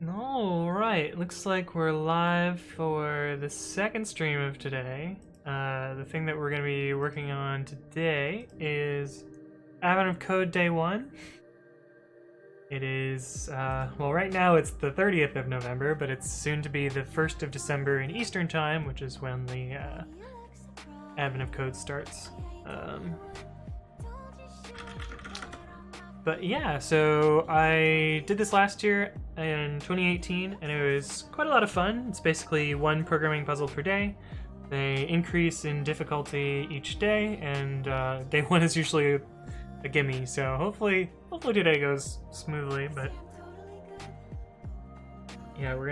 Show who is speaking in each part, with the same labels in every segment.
Speaker 1: Alright, looks like we're live for the second stream of today. The thing that we're going to be working on today is Advent of Code Day 1. It is, well, right now it's the 30th of November, but it's soon to be the 1st of December in Eastern Time, which is when the Advent of Code starts. But yeah, so I did this last year in 2018, and it was quite a lot of fun. It's basically one programming puzzle per day. They increase in difficulty each day, and day one is usually a gimme. So hopefully today goes smoothly. But yeah, we're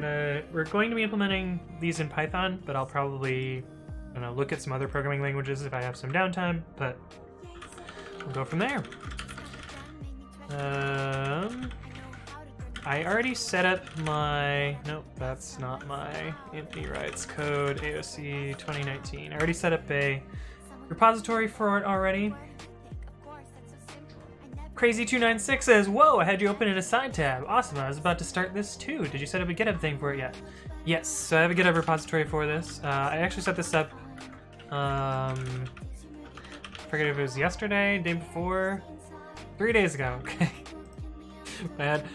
Speaker 1: going to be implementing these in Python, but I'll probably look at some other programming languages if I have some downtime. But we'll go from there. I already set up my... Nope, that's not my Anthony Wright's code, AOC 2019. I already set up a repository for it already. Crazy296 says, "Whoa, I had you open in a side tab. Awesome, I was about to start this too. Did you set up a GitHub thing for it yet?" Yes, so I have a GitHub repository for this. I actually set this up, I forget if it was yesterday, day before, 3 days ago. Okay. bad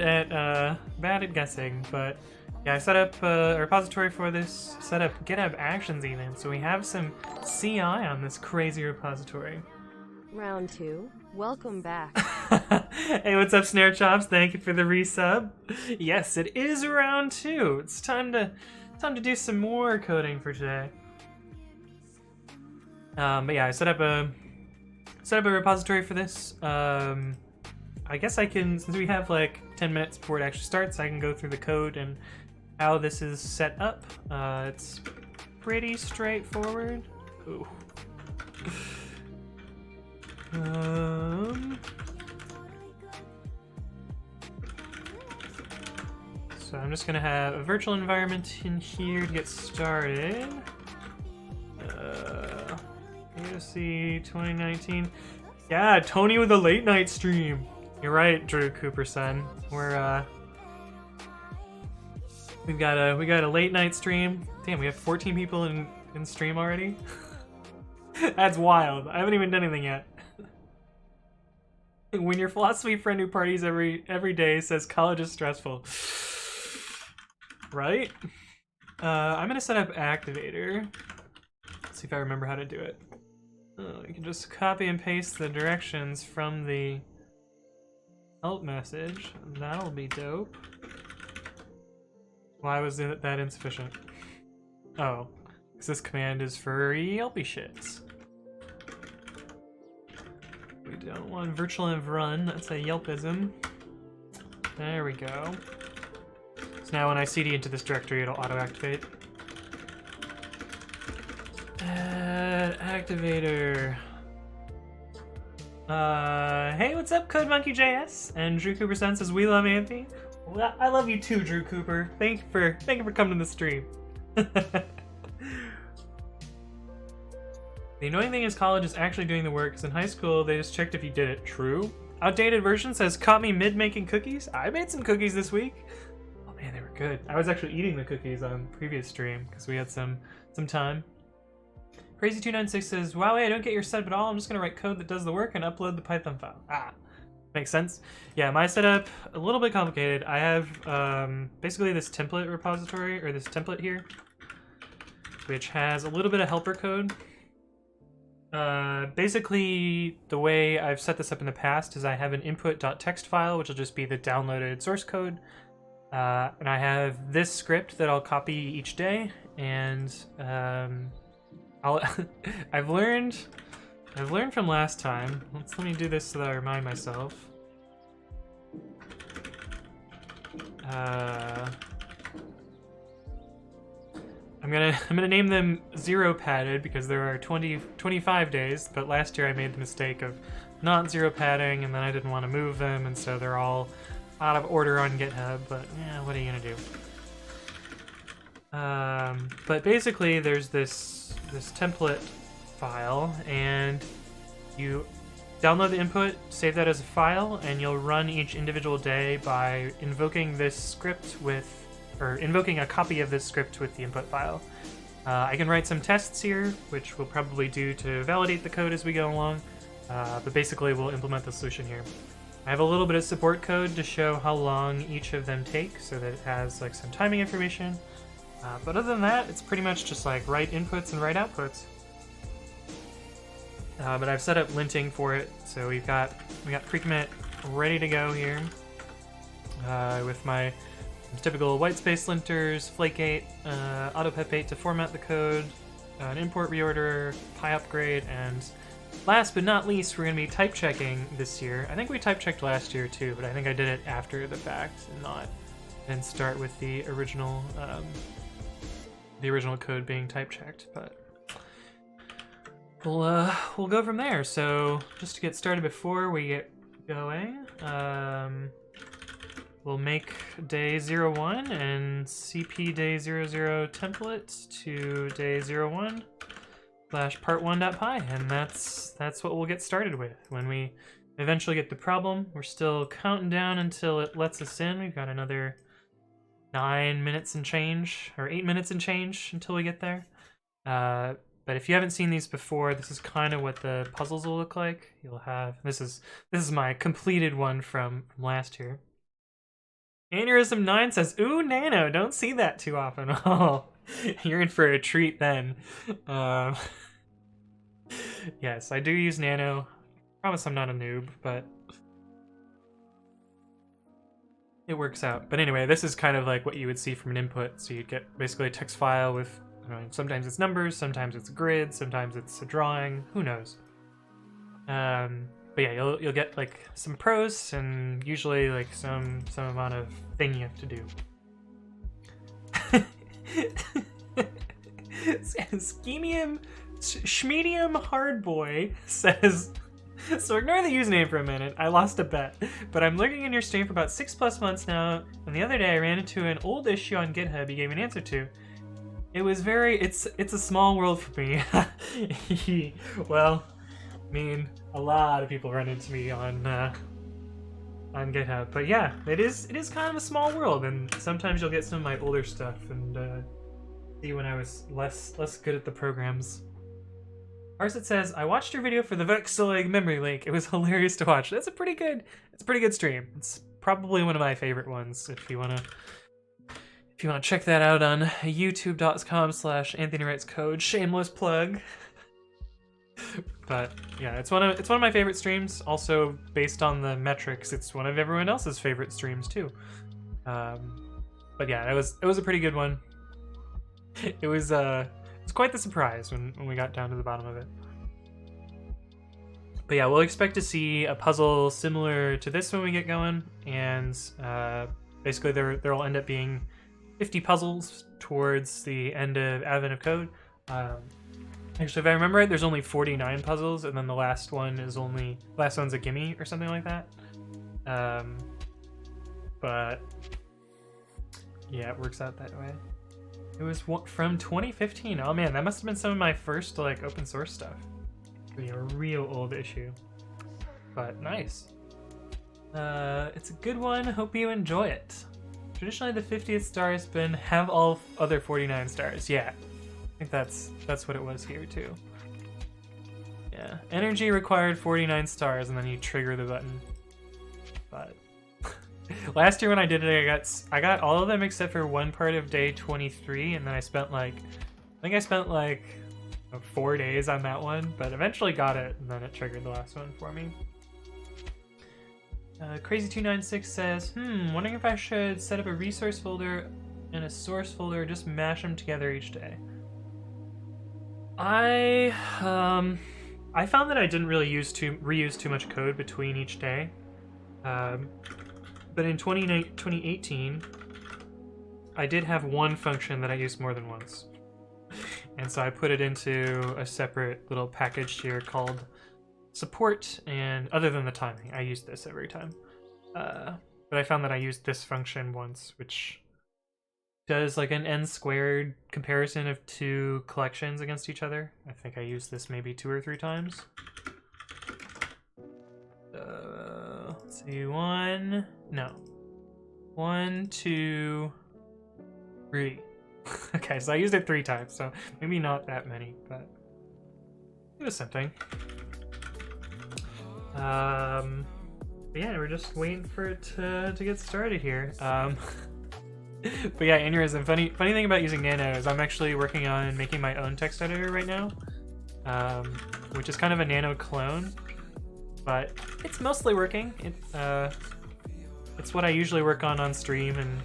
Speaker 1: at guessing, but yeah, I set up a repository for this, set up GitHub Actions even, so we have some CI on this crazy repository.
Speaker 2: Round 2, welcome back.
Speaker 1: Hey, what's up, Snare Chops? Thank you for the resub. Yes, it is round 2. It's time to do some more coding for today. But yeah, I set up a repository for this. I guess I can, since we have like 10 minutes before it actually starts, I can go through the code and how this is set up. It's pretty straightforward. Ooh. So I'm just gonna have a virtual environment in here to get started. AOC 2019. Yeah, Tony with a late night stream. You're right, Drew Cooper son. We got a late night stream. Damn, we have 14 people in stream already. That's wild. I haven't even done anything yet. When your philosophy friend who parties every day says college is stressful. Right? I'm gonna set up Activator. Let's see if I remember how to do it. You can just copy and paste the directions from the help message. That'll be dope. Why was that insufficient? Oh, because this command is for Yelpy shits. We don't want virtual env run. That's a Yelpism. There we go. So now when I cd into this directory, it'll auto-activate. Add activator. Hey, what's up, CodeMonkey.js? And Drew Cooper Son says, "We love Anthony." Well, I love you too, Drew Cooper. Thank you for coming to the stream. The annoying thing is college is actually doing the work, because in high school they just checked if you did it. True. Outdated version says, "Caught me mid making cookies." I made some cookies this week. Oh man, they were good. I was actually eating the cookies on the previous stream because we had some time. Crazy296 says, "Wow, I don't get your setup at all. I'm just gonna write code that does the work and upload the Python file." Ah, makes sense. Yeah, my setup a little bit complicated. I have basically this template repository, or this template here, which has a little bit of helper code. Basically, the way I've set this up in the past is I have an input.txt file, which will just be the downloaded source code, and I have this script that I'll copy each day, and I've learned from last time. Let me do this so that I remind myself. I'm gonna name them zero padded because there are 25 days, but last year I made the mistake of not zero padding, and then I didn't want to move them, and so they're all out of order on GitHub, but yeah, what are you gonna do? But basically there's this template file, and you download the input, save that as a file, and you'll run each individual day by invoking this script with, or invoking a copy of this script with the input file. I can write some tests here, which we'll probably do to validate the code as we go along, but basically we'll implement the solution here. I have a little bit of support code to show how long each of them take, so that it has like some timing information. But other than that, it's pretty much just like write inputs and write outputs. But I've set up linting for it, so we got pre-commit ready to go here with my typical whitespace linters, flake8, autopep8 to format the code, an import reorder, pi upgrade, and last but not least, we're going to be type checking this year. I think we type checked last year too, but I think I did it after the fact and didn't start with the original code being type checked. But we'll go from there. So just to get started before we get going, we'll make day 01 and cp day 00 template to day 01 / part1.py, and that's what we'll get started with. When we eventually get the problem, we're still counting down until it lets us in. We've got another 9 minutes and change, or 8 minutes and change until we get there. But if you haven't seen these before, this is kind of what the puzzles will look like. You'll have this is my completed one from last year. Aneurysm 9 says, "Ooh, Nano, don't see that too often." Oh, you're in for a treat then. Yes, I do use Nano. Promise I'm not a noob, but it works out. But anyway, this is kind of like what you would see from an input. So you'd get basically a text file with, I don't know, sometimes it's numbers, sometimes it's a grid, sometimes it's a drawing, who knows. But yeah, you'll get like some prose and usually like some amount of thing you have to do. Schmedium Hardboy says, "So ignore the username for a minute. I lost a bet, but I'm lurking in your stream for about 6+ months now, and the other day I ran into an old issue on GitHub you gave an answer to. It was it's a small world for me." Well, I mean, a lot of people run into me on GitHub, but yeah, it is kind of a small world, and sometimes you'll get some of my older stuff and see when I was less good at the programs. Arset says, "I watched your video for the Vexillig memory link. It was hilarious to watch." It's a pretty good stream. It's probably one of my favorite ones. If you wanna check that out on youtube.com/AnthonyWritesCode, shameless plug. But yeah, it's one of my favorite streams. Also, based on the metrics, it's one of everyone else's favorite streams too. But yeah, it was a pretty good one. It was quite the surprise when we got down to the bottom of it. But yeah, we'll expect to see a puzzle similar to this when we get going, and basically there will end up being 50 puzzles towards the end of Advent of Code. Actually, if I remember right, there's only 49 puzzles, and then the last one's a gimme or something like that. But yeah, it works out that way. It was from 2015. Oh man, that must have been some of my first like open source stuff. Be a real old issue, but nice. It's a good one. Hope you enjoy it. Traditionally, the 50th star has been have all other 49 stars. Yeah, I think that's what it was here too. Yeah, energy required 49 stars, and then you trigger the button. But last year when I did it, I got all of them except for one part of day 23, and then I spent like 4 days on that one, but eventually got it, and then it triggered the last one for me. Crazy296 says, wondering if I should set up a resource folder and a source folder, or just mash them together each day. I found that I didn't really reuse too much code between each day. But in 2018, I did have one function that I used more than once. And so I put it into a separate little package here called support, and other than the timing, I used this every time. But I found that I used this function once, which does like an n² comparison of two collections against each other. I think I used this maybe 2 or 3 times. Let's see, 1, 2, 3. Okay, so I used it 3 times, so maybe not that many, but it was something. But yeah, we're just waiting for it to get started here. But yeah, aneurysm. Funny thing about using Nano is I'm actually working on making my own text editor right now, which is kind of a Nano clone, but it's mostly working. It's what I usually work on stream, and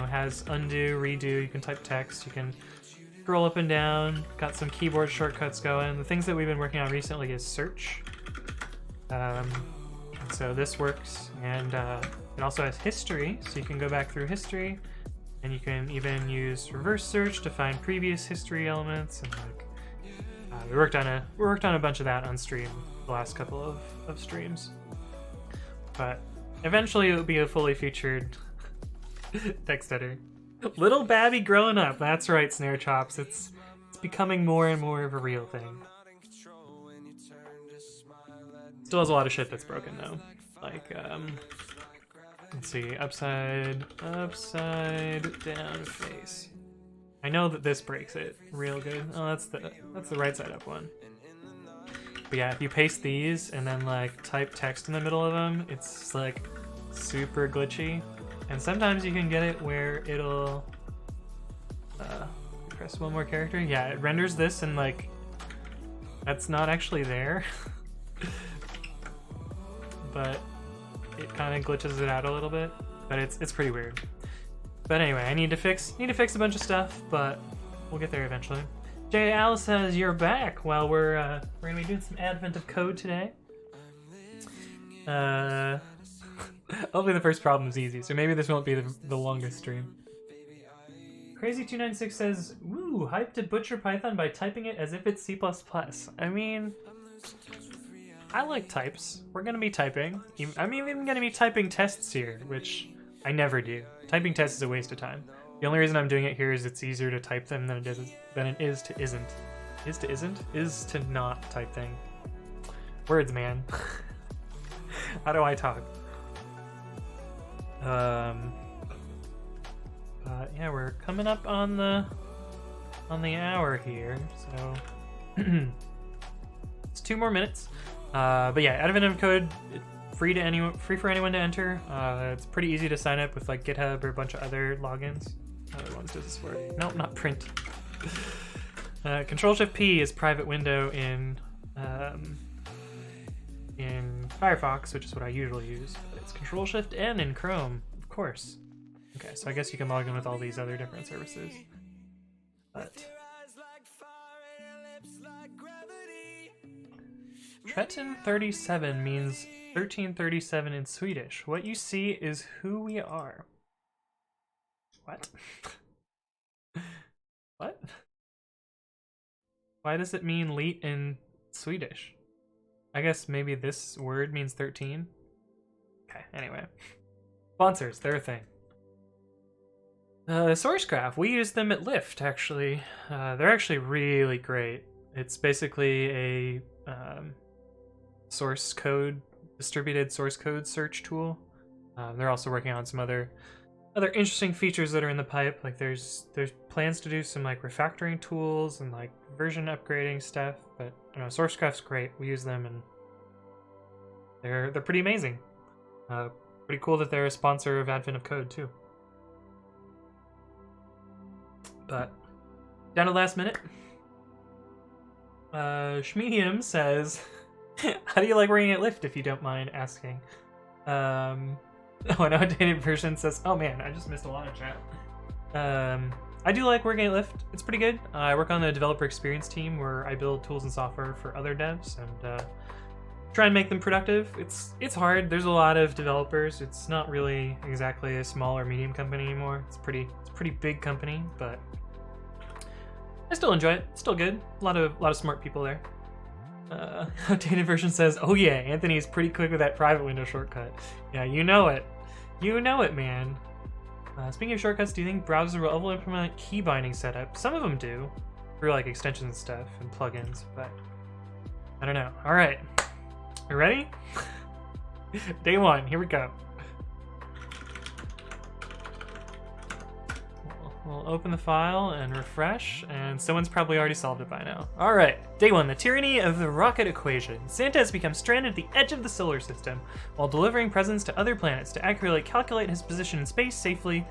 Speaker 1: has undo, redo. You can type text. You can scroll up and down. Got some keyboard shortcuts going. The things that we've been working on recently is search. And so this works, and it also has history, so you can go back through history, and you can even use reverse search to find previous history elements. And we worked on a bunch of that on stream the last couple of streams. But eventually it'll be a fully featured text editor. Little Babby growing up. That's right, Snare Chops. It's becoming more and more of a real thing. Still has a lot of shit that's broken though. Like, let's see, upside down face. I know that this breaks it real good. Oh, that's the right side up one. But yeah, if you paste these and then like type text in the middle of them, it's like super glitchy. And sometimes you can get it where it'll press one more character. Yeah, it renders this and like that's not actually there. But it kind of glitches it out a little bit, but it's pretty weird. But anyway, I need to fix a bunch of stuff, but we'll get there eventually. J. Al says you're back. Well, we're gonna be doing some Advent of Code today. Hopefully the first problem is easy, so maybe this won't be the longest stream. Crazy296 says, "Woo, hyped to butcher Python by typing it as if it's C++." I mean, I like types. We're gonna be typing. I'm even gonna be typing tests here, which I never do. Typing tests is a waste of time. The only reason I'm doing it here is it's easier to type them than it is to isn't. Is to isn't? Is to not type thing. Words, man. How do I talk? Yeah, we're coming up on the hour here, so it's 2 more minutes. But yeah, Advent of Code, free for anyone to enter. It's pretty easy to sign up with like GitHub or a bunch of other logins. Other ones does this work? Nope, not print. Control-Shift-P is private window in Firefox, which is what I usually use. But it's Control-Shift-N in Chrome, of course. Okay, so I guess you can log in with all these other different services. But Tretten 37 means 1337 in Swedish. What you see is who we are. What? What? Why does it mean leet in Swedish? I guess maybe this word means 13? Okay, anyway. Sponsors, they're a thing. Sourcegraph, we use them at Lyft, actually. They're actually really great. It's basically a source code, distributed source code search tool. They're also working on some other interesting features that are in the pipe. Like there's plans to do some like refactoring tools and like version upgrading stuff. But Sourcegraph's great. We use them and they're pretty amazing. Pretty cool that they're a sponsor of Advent of Code too. But down to the last minute. Schmedium says, "How do you like working at Lyft, if you don't mind asking?" Oh, an outdated version says, "Oh man, I just missed a lot of chat." I do like working at Lyft. It's pretty good. I work on the developer experience team where I build tools and software for other devs and try and make them productive. It's hard. There's a lot of developers. It's not really exactly a small or medium company anymore. It's a pretty big company, but I still enjoy it. It's still good. A lot of smart people there. Outdated version says, "Oh yeah, Anthony is pretty quick with that private window shortcut." Yeah, you know it. You know it, man. Speaking of shortcuts, do you think browsers will ever implement key binding setup? Some of them do, through like extensions and stuff and plugins, but I don't know. All right, you ready? Day one, here we go. We'll open the file and refresh, and someone's probably already solved it by now. All right, day one, the tyranny of the rocket equation. Santa has become stranded at the edge of the solar system while delivering presents to other planets to accurately calculate his position in space safely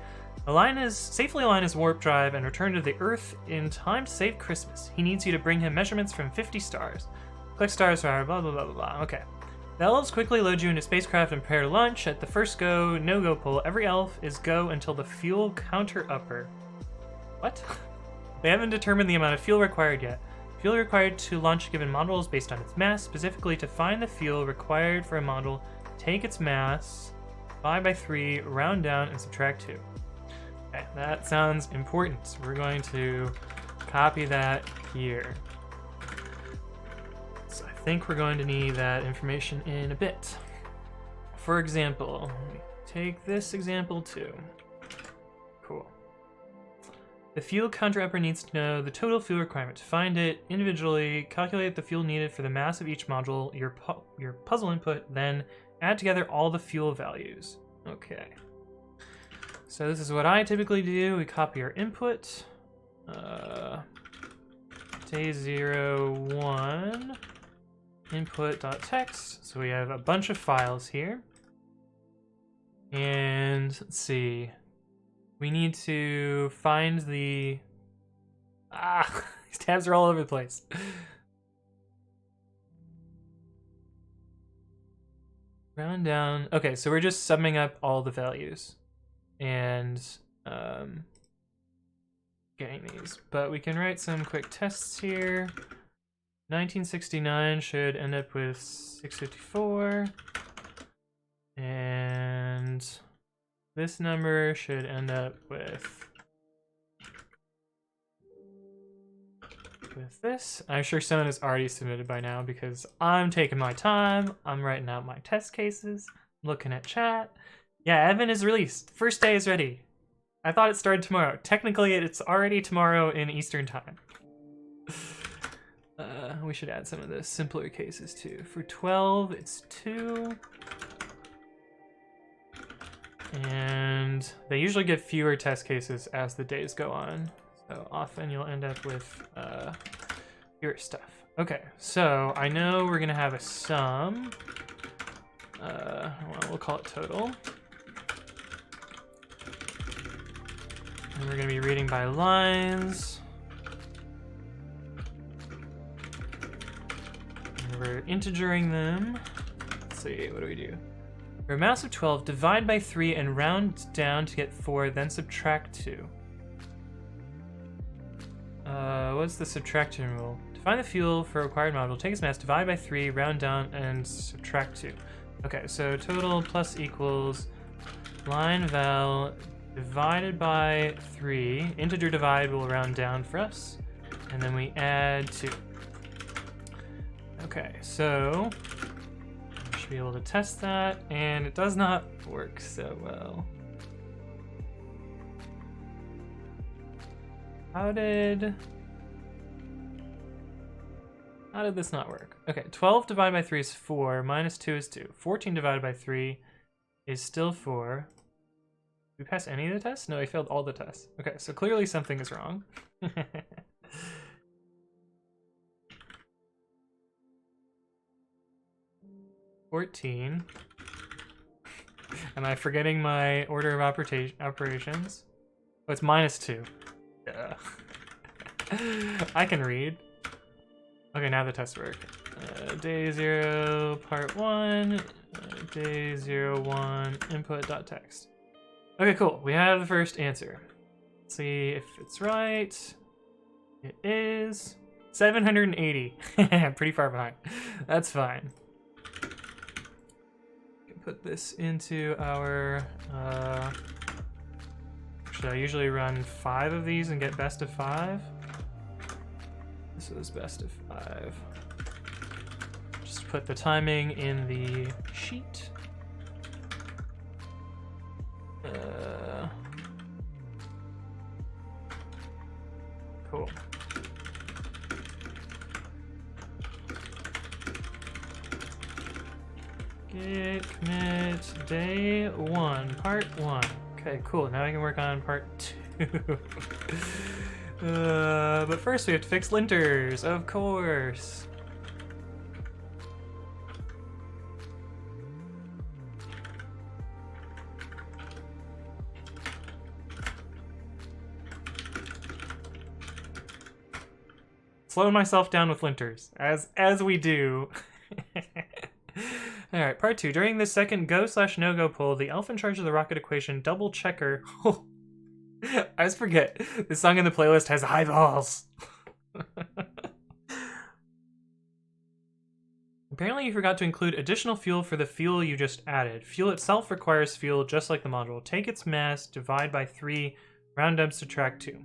Speaker 1: align his warp drive and return to the Earth in time to save Christmas. He needs you to bring him measurements from 50 stars. Click stars for blah blah blah blah blah. Okay. The elves quickly load you into spacecraft and prepare lunch. At the first go, no-go pull, every elf is go until the fuel counter upper. What? They haven't determined the amount of fuel required yet. Fuel required to launch a given module is based on its mass. Specifically, to find the fuel required for a module, take its mass, divide by 3, round down, and subtract 2. Okay, that sounds important. We're going to copy that here. So I think we're going to need that information in a bit. For example, let me take this example too. Cool. The fuel counter upper needs to know the total fuel requirement. To find it individually, calculate the fuel needed for the mass of each module, your puzzle input, then add together all the fuel values. Okay. So this is what I typically do. We copy our input. Day 0, 1, input.txt. So we have a bunch of files here. And let's see. We need to find the... these tabs are all over the place. Round down. Okay, so we're just summing up all the values and getting these. But we can write some quick tests here. 1969 should end up with 654. And this number should end up with this. I'm sure someone has already submitted by now because I'm taking my time. I'm writing out my test cases, looking at chat. Yeah, Evan is released. First day is ready. I thought it started tomorrow. Technically, it's already tomorrow in Eastern time. We should add some of the simpler cases too. For 12, it's 2. And they usually get fewer test cases as the days go on. So often you'll end up with fewer stuff. Okay, so I know we're gonna have a sum. Well, we'll call it total. And we're gonna be reading by lines. And we're integering them. Let's see, what do we do? For a mass of 12, divide by 3 and round down to get 4, then subtract 2. What's the subtraction rule? To find the fuel for a required module, take its mass, divide by 3, round down, and subtract 2. Okay, so total plus equals line val divided by 3. Integer divide will round down for us. And then we add 2. Okay, so we should be able to test that, and it does not work so well. How did this not work? Okay, 12 divided by 3 is 4, minus 2 is 2. 14 divided by 3 is still 4. Did we pass any of the tests? No, I failed all the tests. Okay, so clearly something is wrong. 14. Am I forgetting my order of operations? Oh, it's minus 2. Yeah. I can read. Okay, now the tests work. Day 0, part 1. Day 0, 1, input.txt. Okay, cool. We have the first answer. Let's see if it's right. It is 780. Pretty far behind. That's fine. Put this into our should I usually run 5 of these and get best of 5? This is best of 5. Just put the timing in the sheet. Cool. Git commit day 1, part 1. Okay, cool. Now I can work on part 2. But first we have to fix linters, of course. Slowing myself down with linters, as we do. Alright, part 2. During the second go/no-go poll, the elf in charge of the rocket equation, double checker. I always forget. This song in the playlist has high balls. Apparently you forgot to include additional fuel for the fuel you just added. Fuel itself requires fuel just like the module. Take its mass, divide by 3, round up, subtract 2.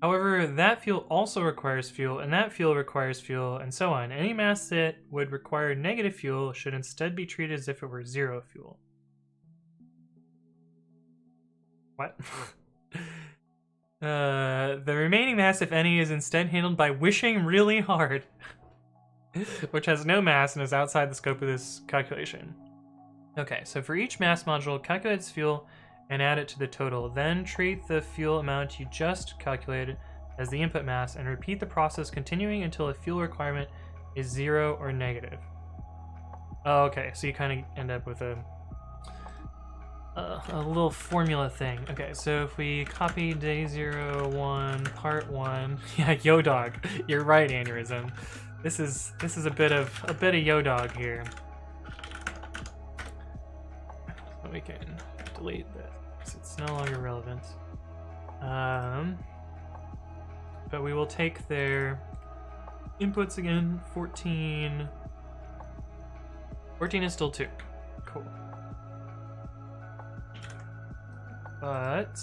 Speaker 1: However, that fuel also requires fuel, and that fuel requires fuel, and so on. Any mass that would require negative fuel should instead be treated as if it were 0 fuel. What? The remaining mass, if any, is instead handled by wishing really hard, which has no mass and is outside the scope of this calculation. Okay, so for each mass module, calculate its fuel and add it to the total. Then treat the fuel amount you just calculated as the input mass and repeat the process, continuing until a fuel requirement is 0 or negative. Oh, okay, so you kind of end up with a little formula thing. Okay, so if we copy day 0, 1, part 1, yeah, yo dog. You're right, aneurysm. This is a bit of yo dog here. So we can delete this. It's no longer relevant. But we will take their inputs again. 14. 14 is still 2. Cool. But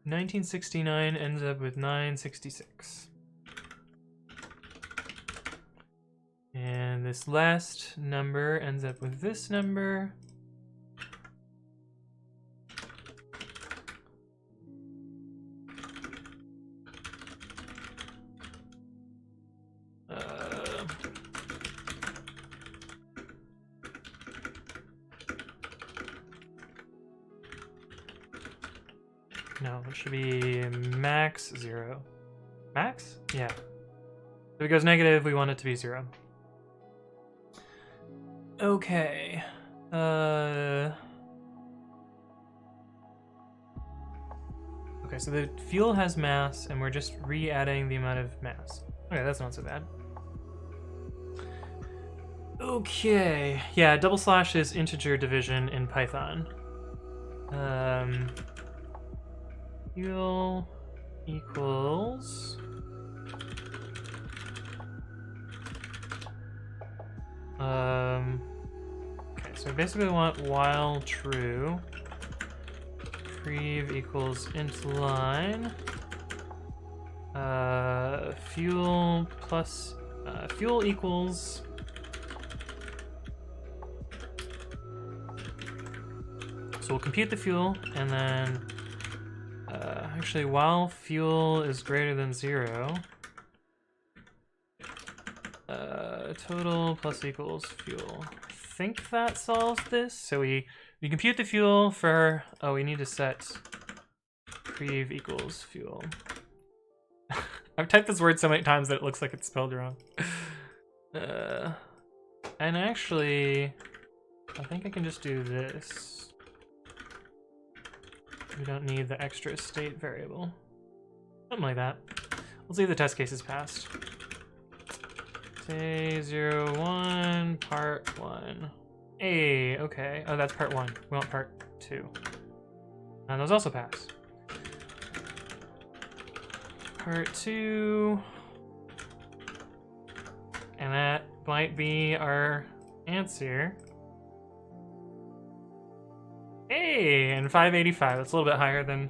Speaker 1: 1969 ends up with 966. And this last number ends up with this number. No, it should be max 0. Max? Yeah. If it goes negative, we want it to be 0. Okay. Okay, so the fuel has mass, and we're just re-adding the amount of mass. Okay, that's not so bad. Okay. Yeah, double slash is integer division in Python. Fuel equals... Okay, so basically we want while true, prev equals int line, fuel plus, fuel equals, so we'll compute the fuel, and then, actually while fuel is greater than 0, total plus equals fuel. I think that solves this. So we compute the fuel for, oh, we need to set prev equals fuel. I've typed this word so many times that it looks like it's spelled wrong. And actually, I think I can just do this. We don't need the extra state variable. Something like that. Let's see if the test case is passed. Day 0, 1, part 1. Hey, okay. Oh, that's part 1. We want part 2. And those also pass. Part 2. And that might be our answer. Hey, and 585. That's a little bit higher than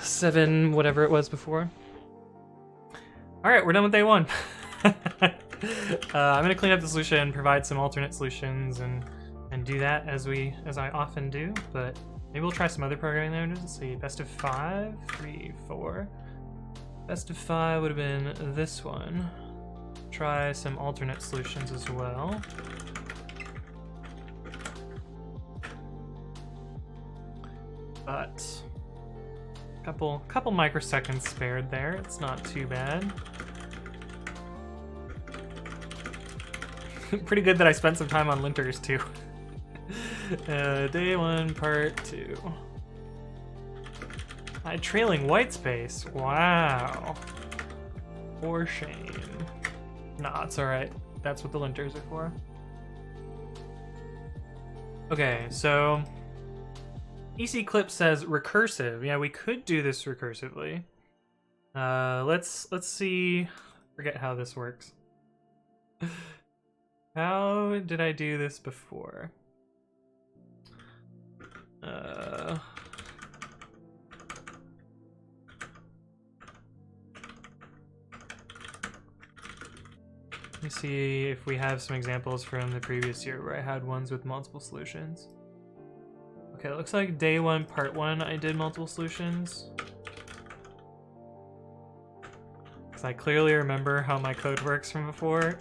Speaker 1: 7 whatever it was before. All right, we're done with day 1. I'm gonna clean up the solution, provide some alternate solutions, and do that as I often do. But maybe we'll try some other programming languages. Let's see, best of 5, 3, 4. Best of 5 would have been this one. Try some alternate solutions as well. But couple microseconds spared there. It's not too bad. Pretty good that I spent some time on linters too. Day 1, part 2. Trailing white space. Wow. For shame. Nah, it's alright. That's what the linters are for. Okay, so EC Clip says recursive. Yeah, we could do this recursively. Let's see. Forget how this works. How did I do this before? Let me see if we have some examples from the previous year where I had ones with multiple solutions. Okay, it looks like day 1, part 1, I did multiple solutions. Because I clearly remember how my code works from before.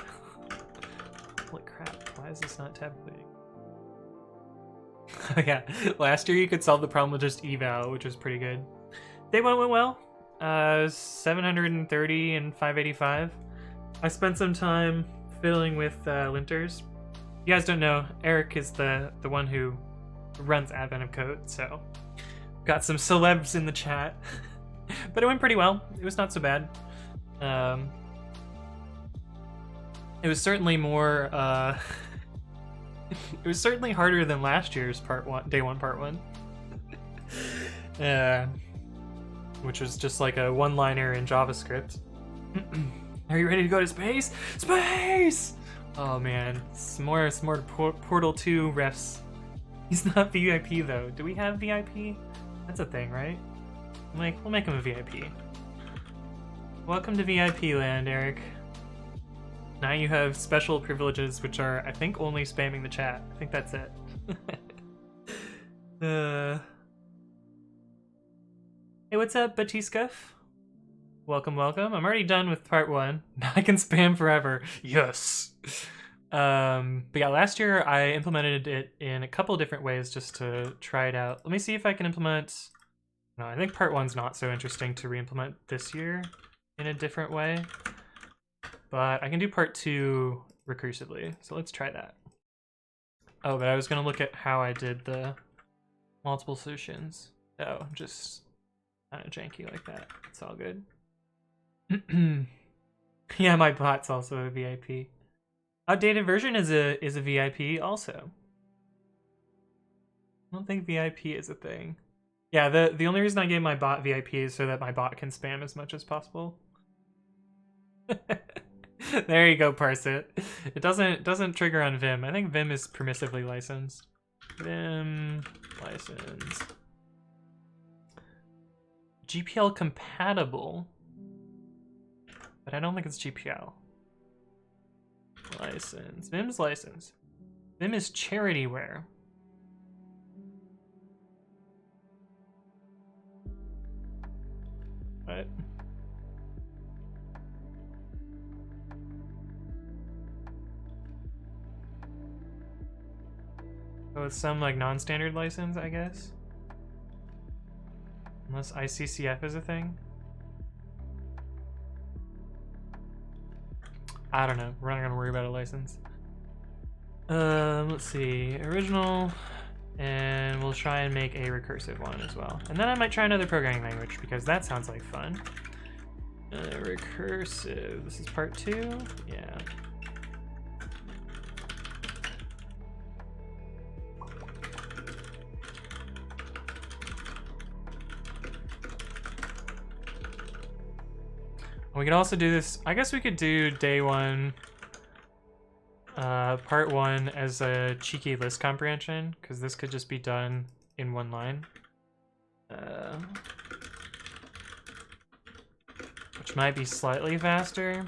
Speaker 1: Holy crap, why is this not tabulating? Oh yeah, last year you could solve the problem with just eval, which was pretty good. Day 1 went well. 730 and 585. I spent some time fiddling with linters. You guys don't know, Eric is the one who runs Advent of Code, so got some celebs in the chat. But it went pretty well. It was not so bad. It was certainly more it was certainly harder than last year's day 1 part 1. Which was just like a one-liner in JavaScript. Are you ready to go to space? Space! Oh man, some more Portal 2 refs. He's not VIP though. Do we have VIP? That's a thing, right? We'll make him a VIP. Welcome to VIP land, Eric. Now you have special privileges, which are, I think, only spamming the chat. I think that's it. Hey, what's up, Batiscuff? Welcome, welcome. I'm already done with part 1. Now I can spam forever. Yes! But yeah, last year I implemented it in a couple different ways just to try it out. Let me see if I can implement... No, I think part 1's not so interesting to re-implement this year in a different way. But I can do part 2 recursively, so let's try that. Oh, but I was going to look at how I did the multiple solutions. Oh, just kind of janky like that. It's all good. Yeah, my bot's also a VIP. Outdated version is a VIP also. I don't think VIP is a thing. Yeah, the only reason I gave my bot VIP is so that my bot can spam as much as possible. There you go, parse it. It doesn't trigger on Vim. I think Vim is permissively licensed. Vim license. GPL compatible. But I don't think it's GPL. License. Vim's license. Vim is charityware. What? Oh, it's some like non-standard license, I guess. Unless ICCF is a thing. I don't know. We're not gonna worry about a license. Let's see. Original, and we'll try and make a recursive one as well. And then I might try another programming language because that sounds like fun. Recursive. This is part 2. Yeah. We could also do this, I guess we could do day 1, part 1 as a cheeky list comprehension, because this could just be done in one line. Which might be slightly faster.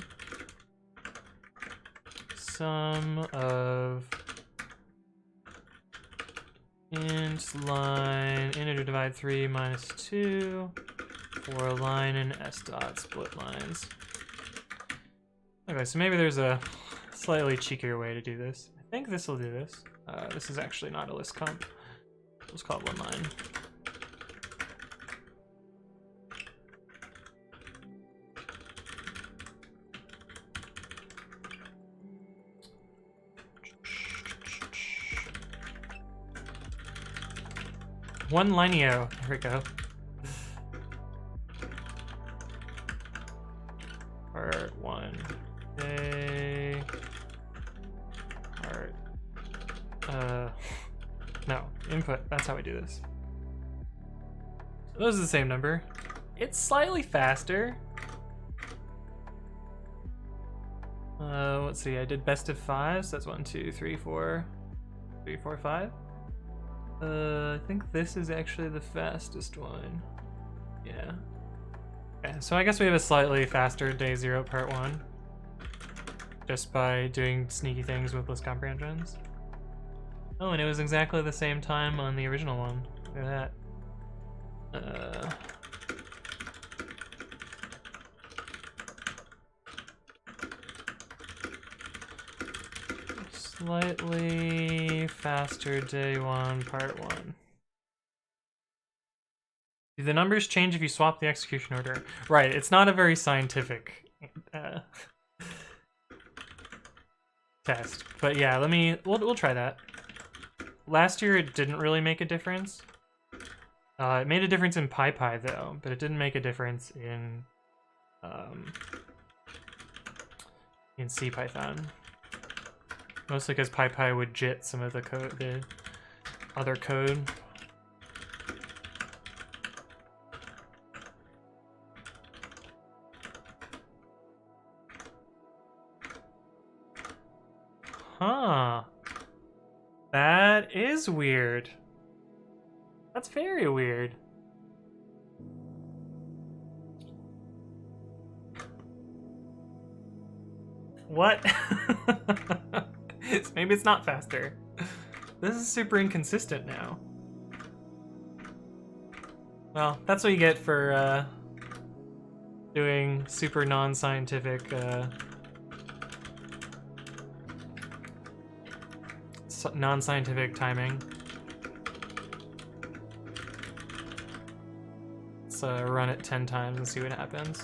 Speaker 1: Sum of int line integer divide 3 minus 2 for line and s dot split lines. Okay, so maybe there's a slightly cheekier way to do this. I think this will do this. This is actually not a list comp. Let's call it one line. One lineo. Here we go. Part 1. Day. Part. No. Input. That's how we do this. So those are the same number. It's slightly faster. Let's see. I did best of 5, so that's 1, 2, 3, 4. 3, 4, 5. I think this is actually the fastest one. Yeah. Okay, so I guess we have a slightly faster day 0 part 1. Just by doing sneaky things with list comprehensions. Oh, and it was exactly the same time on the original one. Look at that. Slightly faster day 1, part 1. Do the numbers change if you swap the execution order? Right, it's not a very scientific test. But yeah, we'll try that. Last year it didn't really make a difference. It made a difference in PyPy though, but it didn't make a difference in CPython. Mostly because PyPy would JIT some of the code, the other code. Huh. That is weird. That's very weird. What? Maybe it's not faster. This is super inconsistent now. Well, that's what you get for doing super non-scientific non-scientific timing. Let's run it 10 times and see what happens.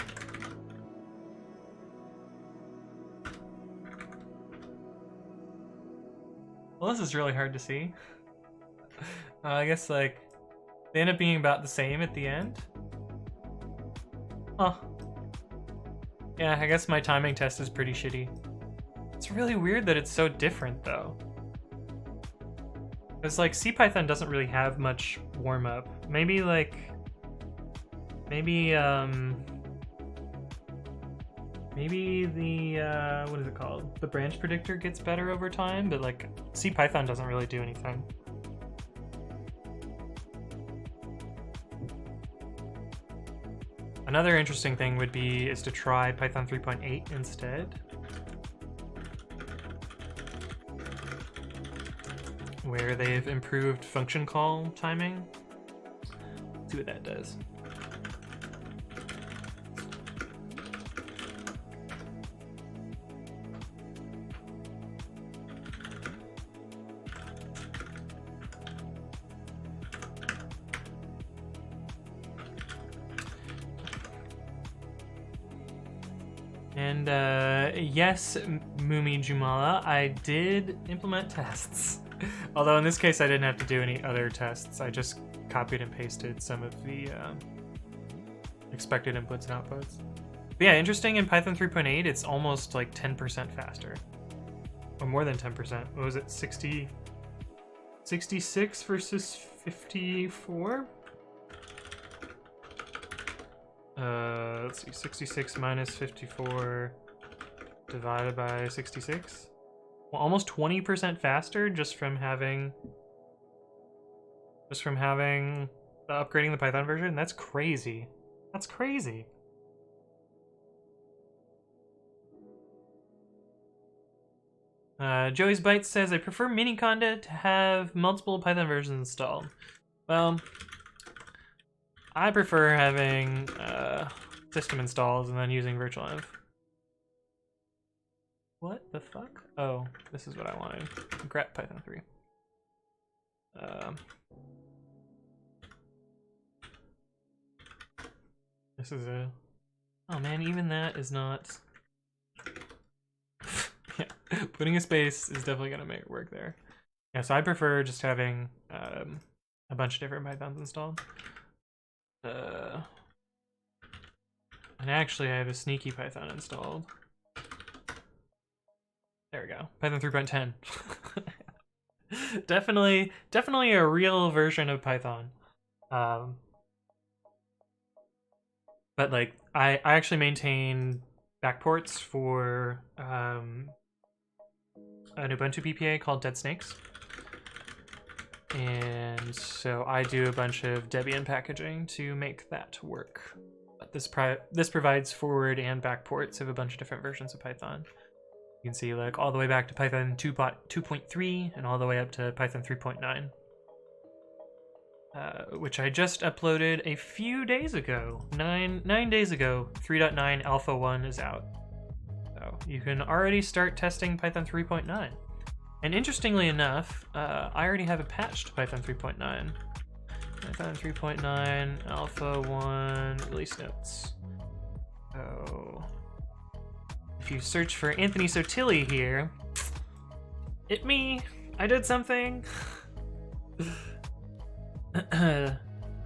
Speaker 1: Well, this is really hard to see. I guess, like, they end up being about the same at the end. Huh. Yeah, I guess my timing test is pretty shitty. It's really weird that it's so different, though. Because, like, CPython doesn't really have much warm-up. Maybe, like... Maybe the, what is it called? The branch predictor gets better over time, but, like, CPython doesn't really do anything. Another interesting thing would be is to try Python 3.8 instead, where they've improved function call timing. Let's see what that does. And yes, Mumi Jumala, I did implement tests. Although in this case I didn't have to do any other tests. I just copied and pasted some of the expected inputs and outputs. But yeah, interesting, in Python 3.8 it's almost like 10% faster. Or more than 10%. What was it, 66 versus 54? Let's see, 66 minus 54 divided by 66. Well, almost 20% faster just from having upgrading the Python version. That's crazy. That's crazy. Joey's Bites says, I prefer Miniconda to have multiple Python versions installed. Well, I prefer having system installs and then using virtualenv. What the fuck? Oh, this is what I wanted. grep Python 3. This is a... Oh man, even that is not... Yeah, putting a space is definitely gonna make it work there. Yeah, so I prefer just having a bunch of different Pythons installed. And actually I have a sneaky Python installed. There we go, Python 3.10. Definitely a real version of Python. But like, I actually maintain backports for an Ubuntu PPA called Dead Snakes. And so I do a bunch of Debian packaging to make that work. But this provides forward and back ports of a bunch of different versions of Python. You can see like all the way back to Python 2.3 and all the way up to Python 3.9. Which I just uploaded a few days ago. 9 days ago, 3.9 Alpha 1 is out. So you can already start testing Python 3.9. And interestingly enough, I already have a patch to Python 3.9. Python 3.9 Alpha 1 release notes. So if you search for Anthony Sotilli here, it me, I did something. By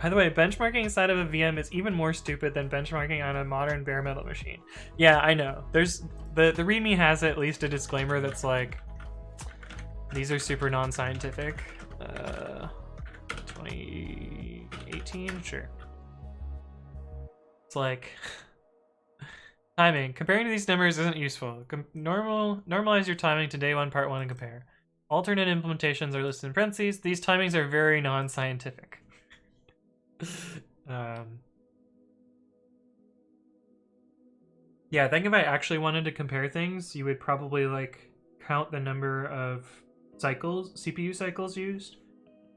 Speaker 1: the way, benchmarking inside of a VM is even more stupid than benchmarking on a modern bare metal machine. Yeah, I know. There's the README has at least a disclaimer that's like, these are super non-scientific. 2018, sure. It's like timing. Comparing to these numbers isn't useful. Normalize your timing to day 1, part 1, and compare. Alternate implementations are listed in parentheses. These timings are very non-scientific. Yeah, I think if I actually wanted to compare things, you would probably like count the number of cycles, CPU cycles used,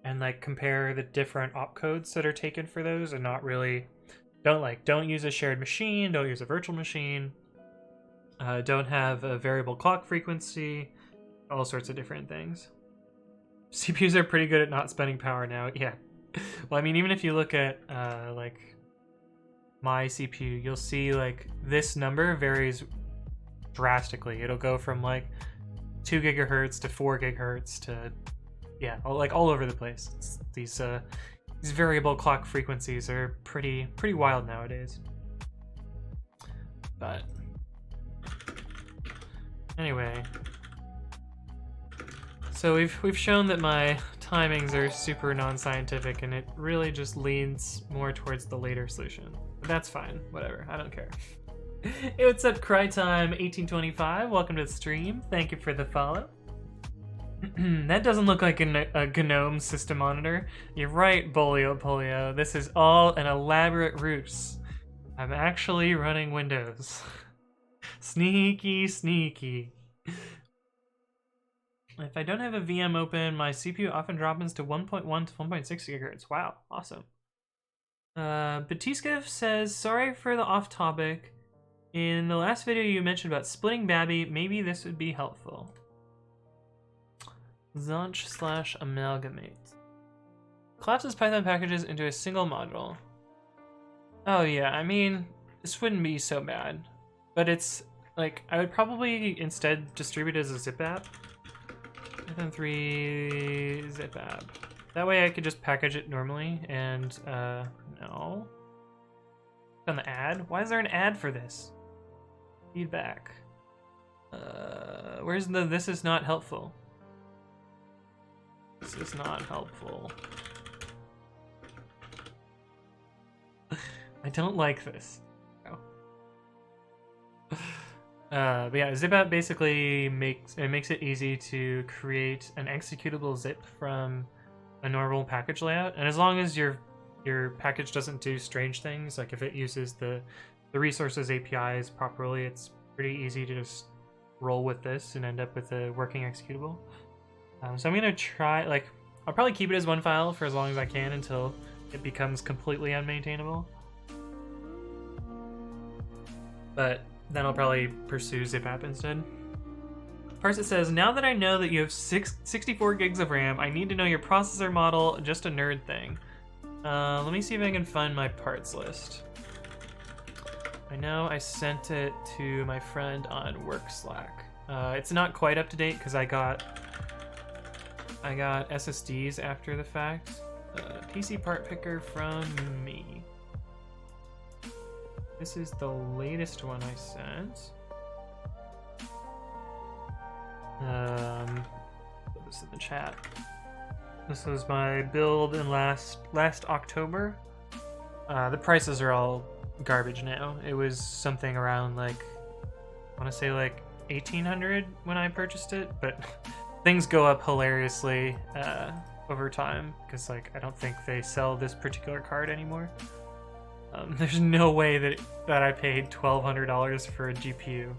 Speaker 1: and like compare the different opcodes that are taken for those, and not really don't use a shared machine, don't use a virtual machine, don't have a variable clock frequency, all sorts of different things. CPUs are pretty good at not spending power now. Yeah. Well, I mean, even if you look at like my CPU, you'll see like this number varies drastically. It'll go from like 2 gigahertz to 4 gigahertz to, yeah, all over the place. These variable clock frequencies are pretty wild nowadays. But anyway, so we've shown that my timings are super non-scientific, and it really just leans more towards the later solution. But that's fine, whatever, I don't care. Hey, what's up, CryTime1825? Welcome to the stream. Thank you for the follow. That doesn't look like a GNOME system monitor. You're right, Bolio Polio. This is all an elaborate ruse. I'm actually running Windows. Sneaky, sneaky. If I don't have a VM open, my CPU often drops to 1.1 to 1.6 gigahertz. Wow, awesome. Batiska says, sorry for the off topic. In the last video you mentioned about splitting Babby, maybe this would be helpful. Zonch/amalgamate. Collapses Python packages into a single module. Oh yeah, I mean, this wouldn't be so bad. But it's, like, I would probably instead distribute it as a zip app. Python 3 zip app. That way I could just package it normally, and, no. On the ad? Why is there an ad for this? Feedback. Where's the this is not helpful? This is not helpful. I don't like this. No. But yeah, zipapp basically makes it easy to create an executable zip from a normal package layout, and as long as your package doesn't do strange things, like if it uses the resources APIs properly, it's pretty easy to just roll with this and end up with a working executable. So I'm gonna try, like, I'll probably keep it as one file for as long as I can until it becomes completely unmaintainable. But then I'll probably pursue zip app instead. Parsit says, now that I know that you have 64 gigs of RAM, I need to know your processor model, just a nerd thing. Let me see if I can find my parts list. I know I sent it to my friend on work Slack. It's not quite up to date because I got SSDs after the fact. PC part picker from me. This is the latest one I sent. Put this in the chat. This was my build in last October. The prices are all garbage now. It was something around like, I want to say like 1800 when I purchased it, but things go up hilariously over time because like I don't think they sell this particular card anymore. There's no way that I paid $1,200 for a GPU.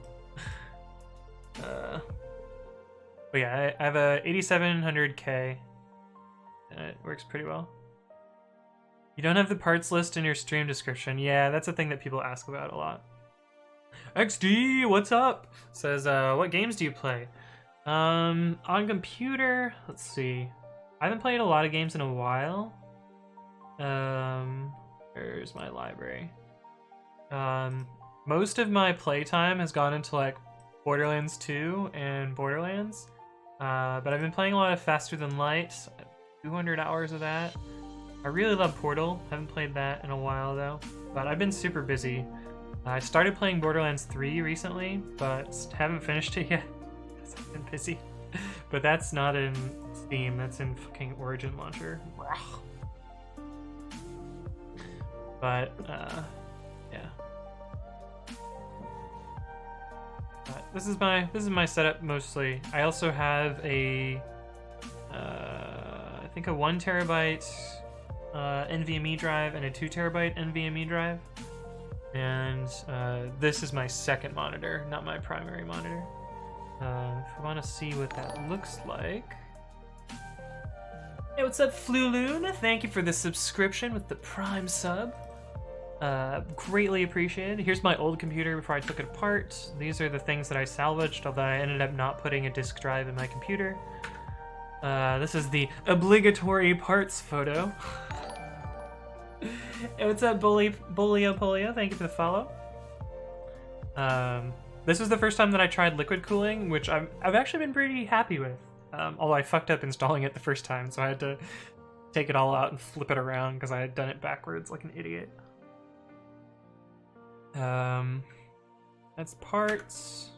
Speaker 1: But yeah, I have a 8700K, and it works pretty well. You don't have the parts list in your stream description. Yeah, that's a thing that people ask about a lot. XD, what's up? Says, what games do you play? On computer, let's see. I haven't played a lot of games in a while. Where's my library? Most of my playtime has gone into like Borderlands 2 and Borderlands. But I've been playing a lot of Faster Than Light, 200 hours of that. I really love Portal, haven't played that in a while though, but I've been super busy. I started playing Borderlands 3 recently, but haven't finished it yet because I've been busy. But that's not in Steam, that's in fucking Origin Launcher. But, yeah. This is my setup mostly. I also have a I think a 1 terabyte NVMe drive and a 2 terabyte NVMe drive, and this is my second monitor, not my primary monitor. If you want to see what that looks like. Hey, what's up, Fluluun? Thank you for the subscription with the Prime sub. Greatly appreciated. Here's my old computer before I took it apart. These are the things that I salvaged, although I ended up not putting a disk drive in my computer. This is the obligatory parts photo. Hey, what's up, Bolio Polio? Thank you for the follow. This was the first time that I tried liquid cooling, which I've actually been pretty happy with. Although I fucked up installing it the first time, so I had to take it all out and flip it around because I had done it backwards like an idiot. That's parts.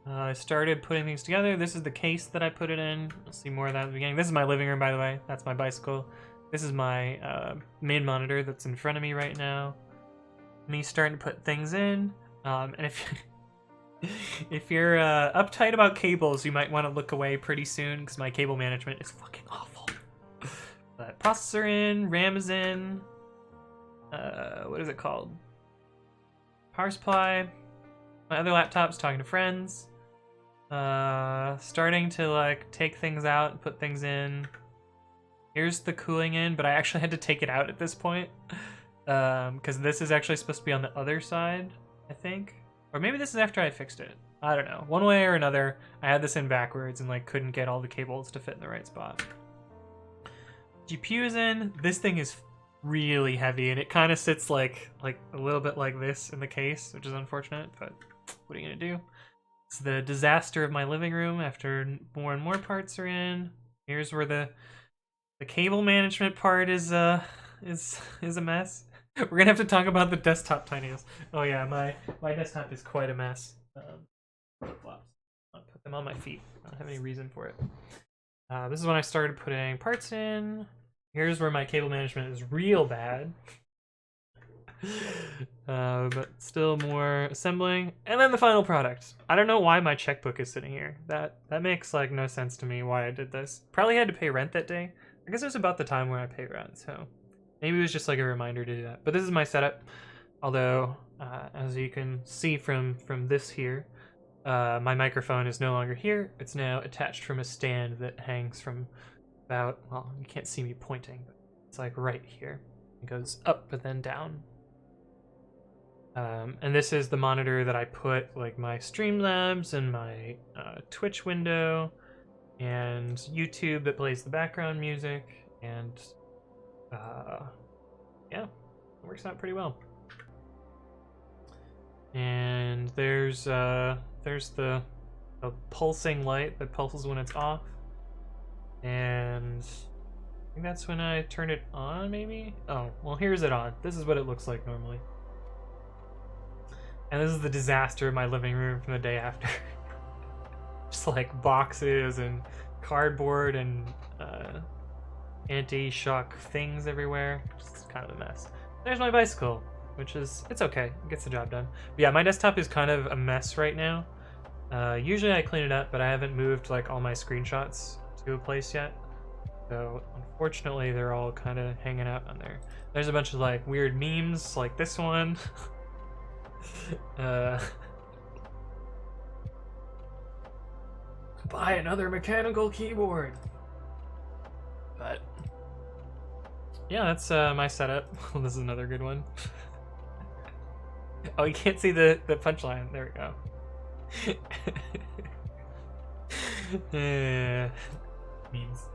Speaker 1: I started putting things together. This is the case that I put it in. You'll see more of that at the beginning. This is my living room, by the way. That's my bicycle. This is my main monitor that's in front of me right now. Me starting to put things in. And if you're uptight about cables, you might want to look away pretty soon because my cable management is fucking awful. But processor in, RAM is in. What is it called? Power supply. My other laptop's talking to friends. Starting to like take things out and put things in. Here's the cooling in, but I actually had to take it out at this point. Because this is actually supposed to be on the other side, I think. Or maybe this is after I fixed it. I don't know. One way or another, I had this in backwards and like couldn't get all the cables to fit in the right spot. GPU is in. This thing is really heavy and it kind of sits like a little bit like this in the case, which is unfortunate, but what are you gonna do? It's the disaster of my living room after more and more parts are in. Here's where the cable management part is a mess. We're gonna have to talk about the desktop tininess. Oh yeah, my desktop is quite a mess. Flip-flops. I'll put them on my feet. I don't have any reason for it. This is when I started putting parts in. Here's where my cable management is real bad. But still more assembling. And then the final product. I don't know why my checkbook is sitting here. That makes like no sense to me why I did this. Probably had to pay rent that day. I guess it was about the time when I pay rent, so maybe it was just like a reminder to do that. But this is my setup. Although, as you can see from this here, my microphone is no longer here. It's now attached from a stand that hangs from about, well, you can't see me pointing, but it's like right here. It goes up and then down. And this is the monitor that I put like my Streamlabs and my Twitch window and YouTube that plays the background music, and yeah, it works out pretty well. And there's the pulsing light that pulses when it's off, and I think that's when I turn it on, maybe? Oh, well, here's it on. This is what it looks like normally. And this is the disaster of my living room from the day after. Just like boxes and cardboard and anti-shock things everywhere. Just kind of a mess. There's my bicycle, which is, it's okay. It gets the job done. But yeah, my desktop is kind of a mess right now. Usually I clean it up, but I haven't moved like all my screenshots to a place yet. So unfortunately, they're all kind of hanging out on there. There's a bunch of like weird memes, like this one. Buy another mechanical keyboard. But yeah, that's my setup. This is another good one. Oh, you can't see the punchline. There we go. Memes.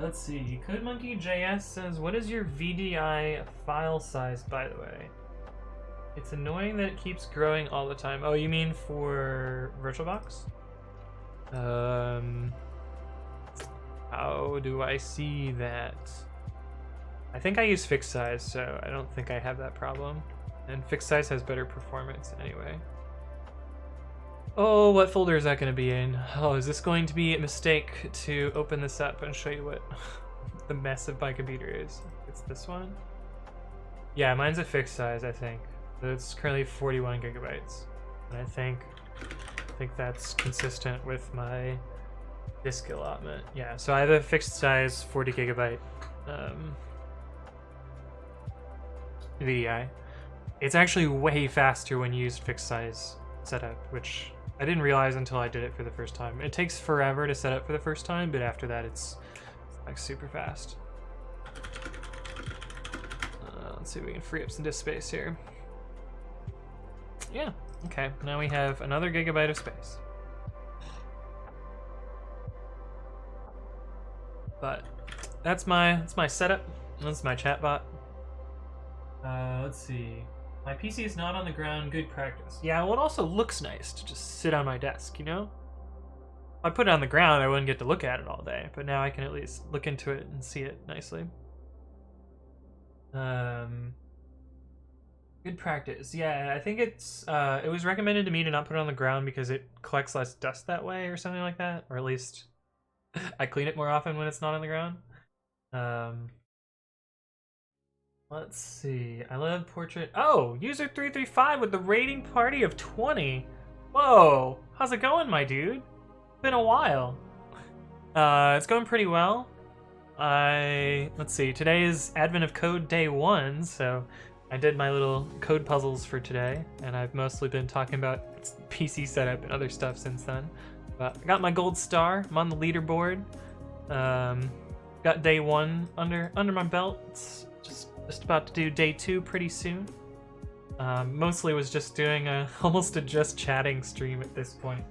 Speaker 1: Let's see. CodeMonkey.js says, "What is your VDI file size, by the way? It's annoying that it keeps growing all the time." Oh, you mean for VirtualBox? How do I see that? I think I use fixed size, so I don't think I have that problem. And fixed size has better performance anyway. Oh, what folder is that going to be in? Oh, is this going to be a mistake to open this up and show you what the mess of my computer is? It's this one? Yeah, mine's a fixed size, I think. So it's currently 41 gigabytes. And I think that's consistent with my disk allotment. Yeah, so I have a fixed size 40 gigabyte VDI. It's actually way faster when you use fixed size setup, which I didn't realize until I did it for the first time. It takes forever to set up for the first time, but after that it's like super fast. Let's see if we can free up some disk space here. Yeah, okay, now we have another gigabyte of space. But that's my setup. That's my chatbot. Let's see. My PC is not on the ground. Good practice. Yeah, well, it also looks nice to just sit on my desk, you know? If I put it on the ground, I wouldn't get to look at it all day, but now I can at least look into it and see it nicely. Good practice. Yeah, I think it's it was recommended to me to not put it on the ground because it collects less dust that way or something like that, or at least I clean it more often when it's not on the ground. Let's see. I love portrait. Oh, user 335 with the rating party of 20. Whoa, how's it going, my dude? Been a while. It's going pretty well. Let's see. Today is Advent of Code Day 1, so I did my little code puzzles for today, and I've mostly been talking about PC setup and other stuff since then. But I got my gold star. I'm on the leaderboard. Got day 1 under my belt. It's just about to do day 2 pretty soon. Mostly was just doing almost a just chatting stream at this point.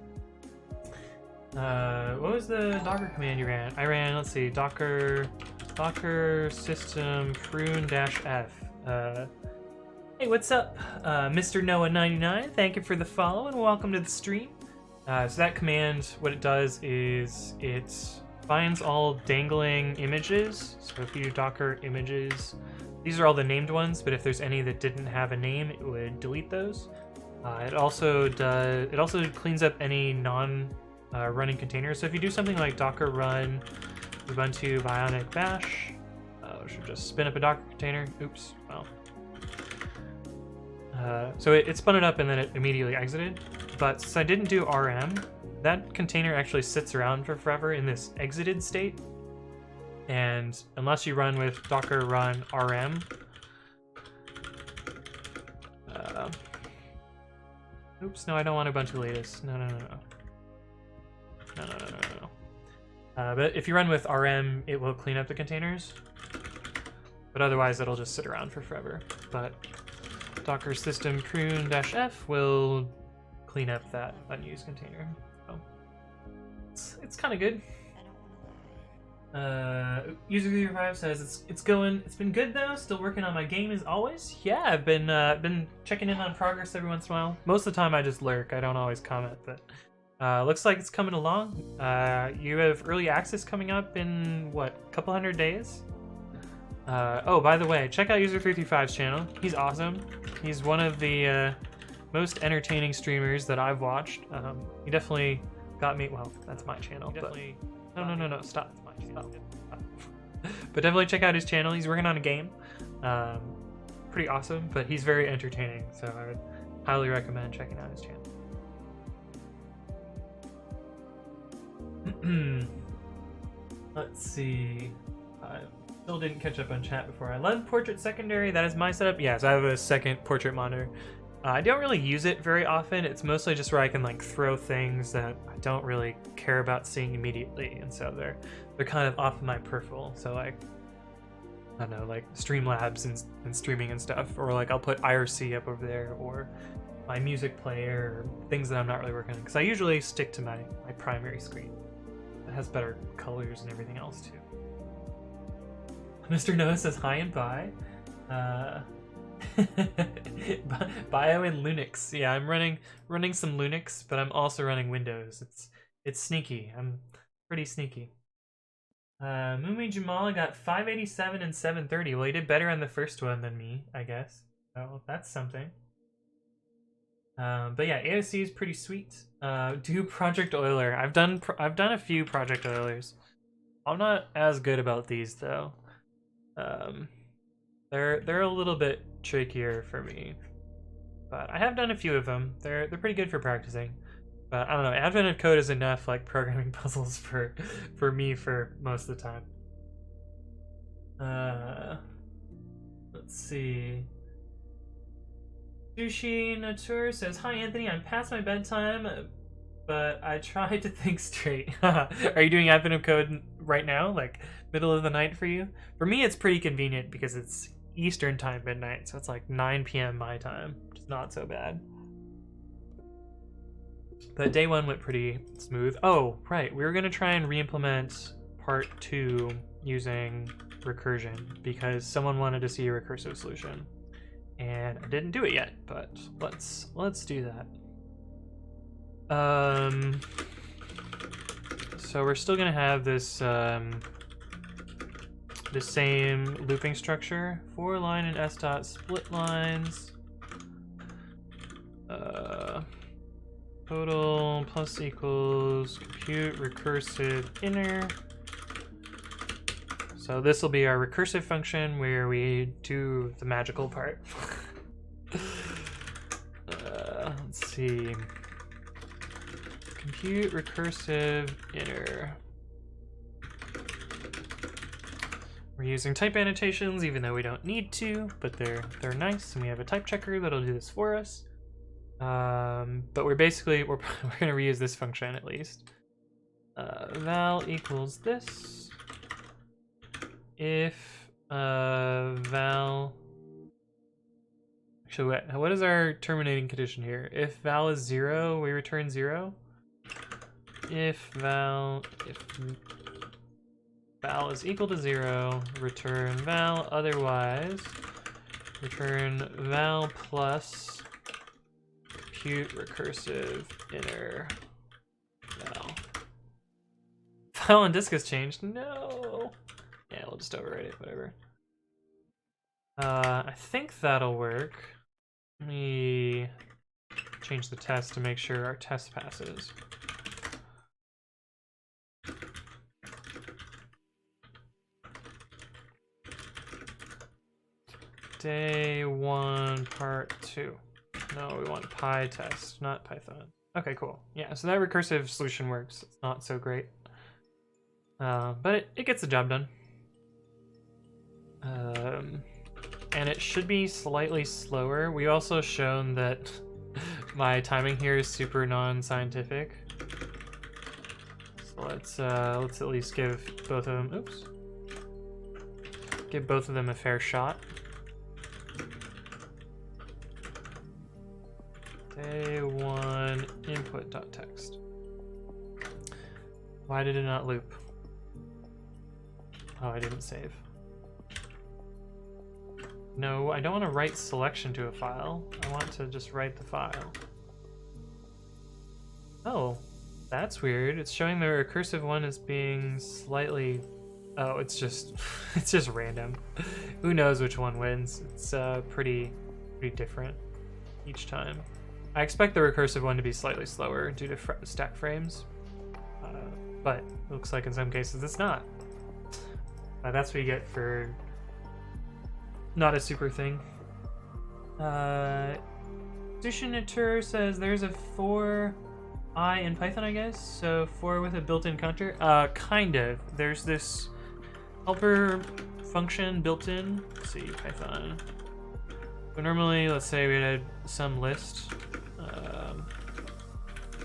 Speaker 1: What was the Docker command you ran? I ran, let's see, Docker system prune-f. Hey, what's up, Mr. Noah99? Thank you for the follow and welcome to the stream. So that command, what it does is it finds all dangling images. So if you do Docker images, these are all the named ones, but if there's any that didn't have a name, it would delete those. It also cleans up any running containers. So if you do something like Docker run Ubuntu Bionic Bash, it should just spin up a Docker container. Oops, well. So it spun it up and then it immediately exited. But since I didn't do RM, that container actually sits around for forever in this exited state. And unless you run with Docker run RM, oops, no, I don't want Ubuntu latest. No. But if you run with RM, it will clean up the containers. But otherwise, it'll just sit around for forever. But Docker system prune-f will clean up that unused container. So it's kind of good. User35 says it's been good though. Still working on my game as always. Yeah, I've been checking in on progress every once in a while. Most of the time I just lurk. I don't always comment, but looks like it's coming along. You have early access coming up in what, a couple hundred days? Oh, by the way, check out User335's channel. He's awesome. He's one of the most entertaining streamers that I've watched. He definitely got me. Well, that's my channel. But no, stop. It's my channel. Stop. But definitely check out his channel. He's working on a game. Pretty awesome, but he's very entertaining. So I would highly recommend checking out his channel. Let's see. Still didn't catch up on chat before. I love portrait secondary. That is my setup. Yes, I have a second portrait monitor. I don't really use it very often. It's mostly just where I can like throw things that I don't really care about seeing immediately, and so they're kind of off of my peripheral. So like, I don't know, like Streamlabs and streaming and stuff, or like I'll put IRC up over there, or my music player, or things that I'm not really working on, because I usually stick to my primary screen. It has better colors and everything else too. Mr. Noah says hi and bye. Bio and Linux. Yeah, I'm running some Linux, but I'm also running Windows. It's sneaky. I'm pretty sneaky. Mumi Jamala got 587 and 730. Well, he did better on the first one than me, I guess. So that's something. But yeah, AOC is pretty sweet. Do Project Euler. I've done a few Project Eulers. I'm not as good about these though. They're a little bit trickier for me, but I have done a few of them. They're pretty good for practicing, but I don't know. Advent of Code is enough like programming puzzles for me for most of the time. Let's see. Sushi Natur says, "Hi Anthony, I'm past my bedtime, but I tried to think straight." Are you doing Advent of Code right now, like middle of the night for you? For me, it's pretty convenient because it's Eastern time midnight, so it's like 9 p.m. my time, which is not so bad. But day one went pretty smooth. Oh, right, we were gonna try and re-implement part 2 using recursion because someone wanted to see a recursive solution, and I didn't do it yet, but let's do that. So we're still gonna have this the same looping structure, for line and s dot split lines, total plus equals compute recursive inner. So this will be our recursive function where we do the magical part. Let's see. Compute recursive inner. We're using type annotations even though we don't need to, but they're nice, and we have a type checker that'll do this for us. But we're going to reuse this function at least. Val equals this. If val. Actually, what is our terminating condition here? If val is 0, we return 0. If val is equal to 0, return val. Otherwise, return val plus compute recursive inner val. Val on disk has changed. No. Yeah, we'll just overwrite it. Whatever. I think that'll work. Let me change the test to make sure our test passes. Day 1, part 2. No, we want PyTest, not Python. Okay, cool. Yeah, so that recursive solution works. It's not so great. But it gets the job done. And it should be slightly slower. We also shown that my timing here is super non-scientific. let's at least give both of them. Oops. Give both of them a fair shot. Day one input.text. Why did it not loop? Oh, I didn't save. No, I don't want to write selection to a file. I want to just write the file. Oh, that's weird. It's showing the recursive one as being slightly... Oh, it's just it's just random. Who knows which one wins? It's pretty different each time. I expect the recursive one to be slightly slower due to stack frames, but it looks like in some cases it's not. That's what you get for not a super thing. Dictionator says there's a for I in Python, I guess. So for with a built-in counter. Kind of. There's this helper function built in. Let's see, Python. So normally, let's say we had some list.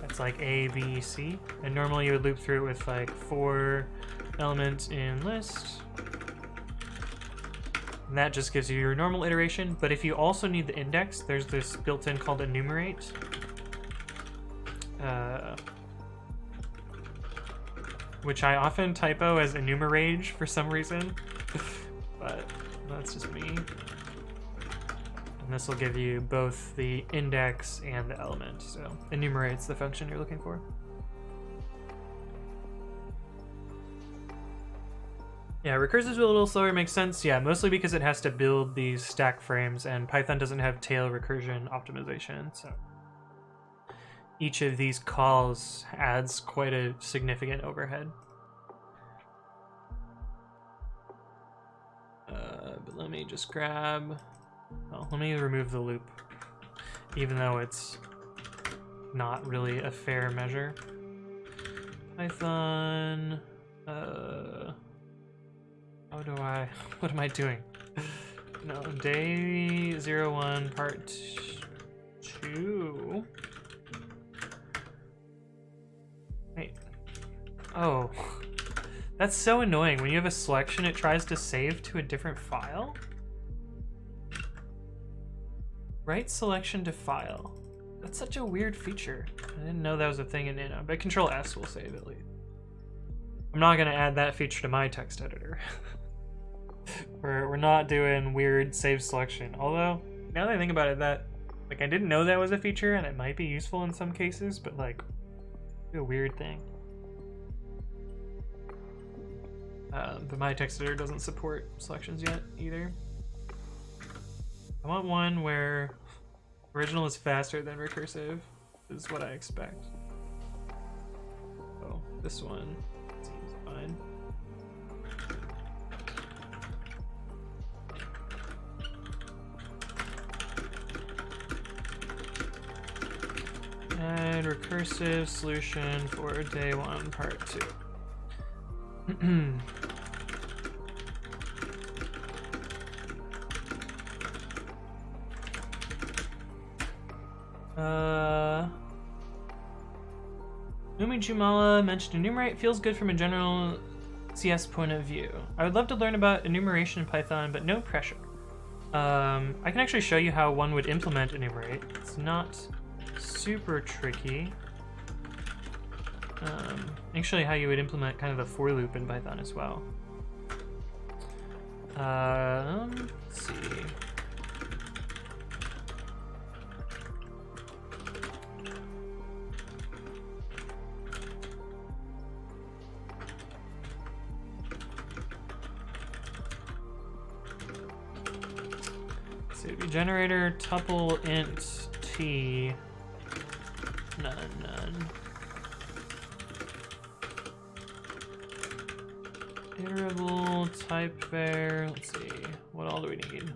Speaker 1: That's like A, B, C. And normally you would loop through it with like for element in list. And that just gives you your normal iteration. But if you also need the index, there's this built-in called enumerate. Which I often typo as enumerage for some reason. But that's just me. And this will give you both the index and the element. So enumerate's the function you're looking for. Yeah, recursive's a little slower, makes sense. Yeah, mostly because it has to build these stack frames, and Python doesn't have tail recursion optimization, so each of these calls adds quite a significant overhead. But let me just grab... Oh, let me remove the loop, even though it's not really a fair measure. Python... what am I doing? No, day 01 part 2. Wait. Oh. That's so annoying. When you have a selection, it tries to save to a different file. Write selection to file. That's such a weird feature. I didn't know that was a thing in Inno, but Control S will save at least. I'm not going to add that feature to my text editor. We're not doing weird save selection. Although, now that I think about it, that like I didn't know that was a feature, and it might be useful in some cases, but like a weird thing. But my text editor doesn't support selections yet either. I want one where original is faster than recursive, is what I expect. Oh, this one seems fine. And recursive solution for day 1 part 2. Numi Jumala mentioned enumerate feels good from a general CS point of view. I would love to learn about enumeration in Python, but no pressure. I can actually show you how one would implement enumerate. It's not super tricky. Actually, how you would implement kind of the for loop in Python as well. Let's see. So it'd be generator tuple int t none. Iterable type var. Let's see. What all do we need?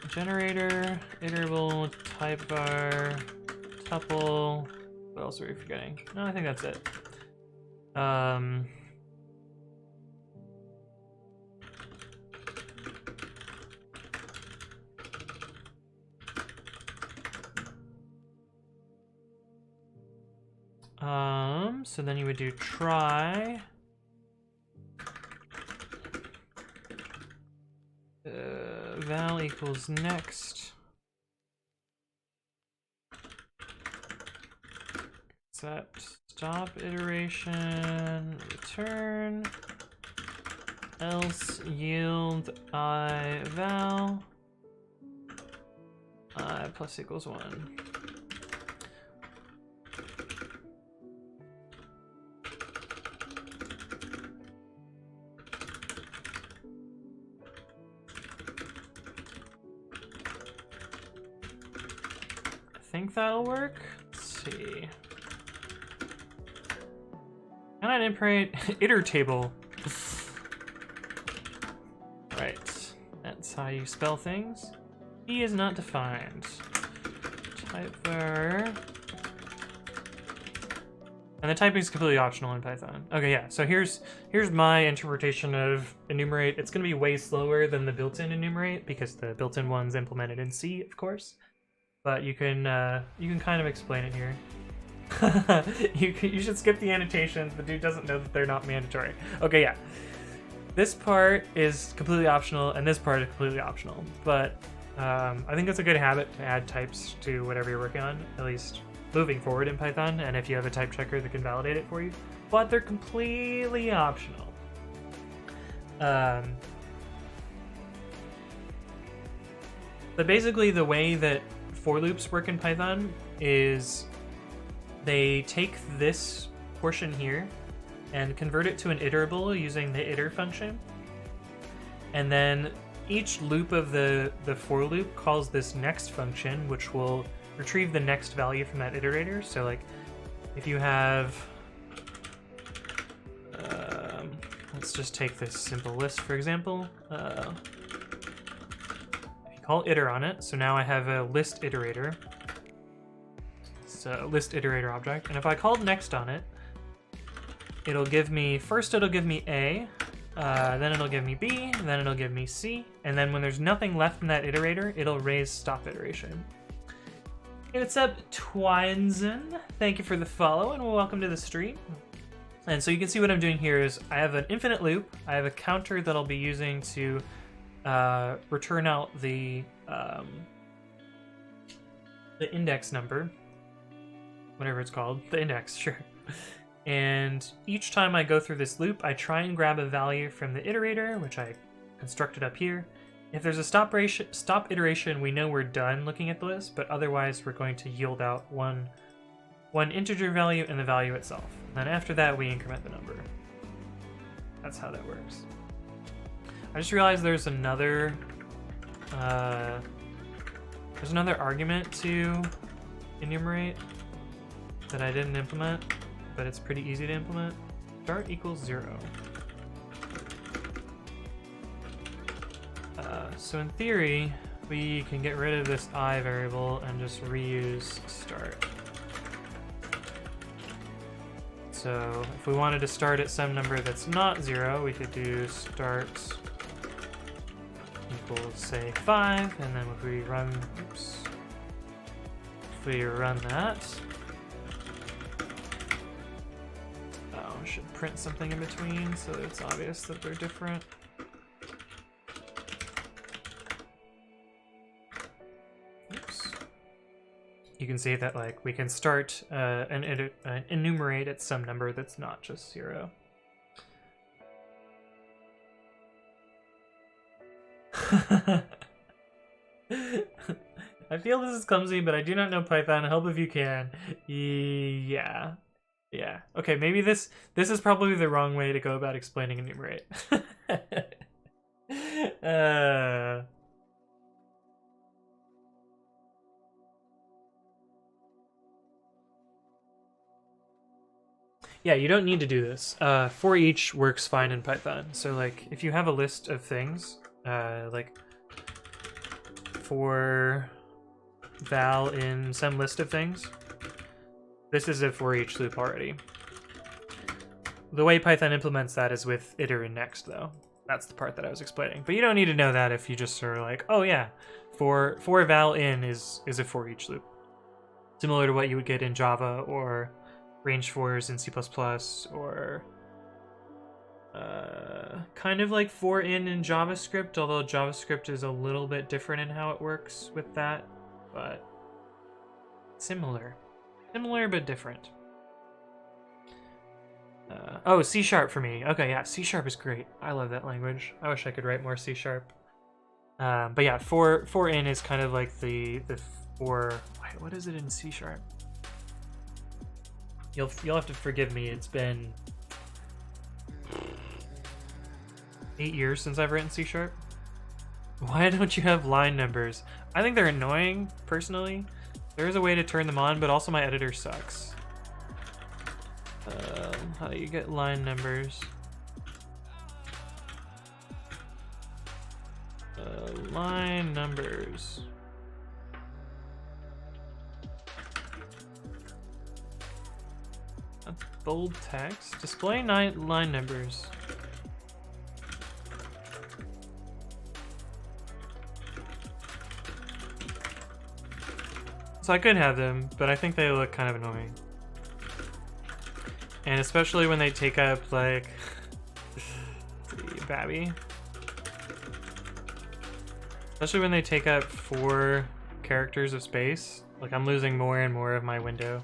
Speaker 1: Generator, iterable type var, tuple. What else are we forgetting? No, I think that's it. So then you would do try. Val equals next. Except stop iteration, return, else yield I val, I plus equals 1. I think that'll work. Let's see. Can I imprint iter table? Right. That's how you spell things. E is not defined. Type var. And the typing is completely optional in Python. Okay, yeah. So here's my interpretation of enumerate. It's going to be way slower than the built-in enumerate because the built-in one's implemented in C, of course. But you can kind of explain it here. You should skip the annotations. The dude doesn't know that they're not mandatory. Okay, yeah. This part is completely optional, and this part is completely optional. But I think it's a good habit to add types to whatever you're working on, at least moving forward in Python, and if you have a type checker that can validate it for you. But they're completely optional. But basically the way that for loops work in Python is they take this portion here and convert it to an iterable using the iter function. And then each loop of the for loop calls this next function, which will retrieve the next value from that iterator. So like if you have, let's just take this simple list, for example. Call iter on it, so now I have a list iterator. It's a list iterator object, and if I called next on it, it'll give me, first it'll give me A, then it'll give me B, then it'll give me C, and then when there's nothing left in that iterator, it'll raise stop iteration. Hey, what's up, Twinzen? Thank you for the follow, and welcome to the stream. And so you can see what I'm doing here is I have an infinite loop, I have a counter that I'll be using to return out the index number, whatever it's called, the index, sure. And each time I go through this loop, I try and grab a value from the iterator, which I constructed up here. If there's a stop iteration, we know we're done looking at the list, but otherwise we're going to yield out one integer value and the value itself. And then after that, we increment the number. That's how that works. I just realized there's another argument to enumerate that I didn't implement, but it's pretty easy to implement. Start equals 0. So in theory, we can get rid of this I variable and just reuse start. So if we wanted to start at some number that's not 0, we could do start equals, say, 5, and then if we run, if we run that, I should print something in between so that it's obvious that they're different. Oops. You can see that like we can start and enumerate at some number that's not just 0. I feel this is clumsy, but I do not know Python. Help if you can. Yeah. Yeah. Okay, maybe this is probably the wrong way to go about explaining enumerate. Yeah, you don't need to do this. For each works fine in Python. So like if you have a list of things, like for val in some list of things, this is a for each loop already. The way Python implements that is with iter and next, though. That's the part that I was explaining. But you don't need to know that if you just are like, oh yeah, for val in is a for each loop. Similar to what you would get in Java or range fors in C++, or kind of like for in JavaScript, although JavaScript is a little bit different in how it works with that, but similar but different. Oh, C# for me. Okay, yeah, C# is great. I love that language. I wish I could write more C#. But yeah, for in is kind of like the for. Wait, what is it in C#? You'll have to forgive me. It's been 8 years since I've written C#. Why don't you have line numbers? I think they're annoying, personally. There is a way to turn them on, but also my editor sucks. How do you get line numbers? Line numbers. That's bold text. Display line numbers. So I could have them, but I think they look kind of annoying. And especially when they take up, like, Babby. Especially when they take up 4 characters of space. Like, I'm losing more and more of my window.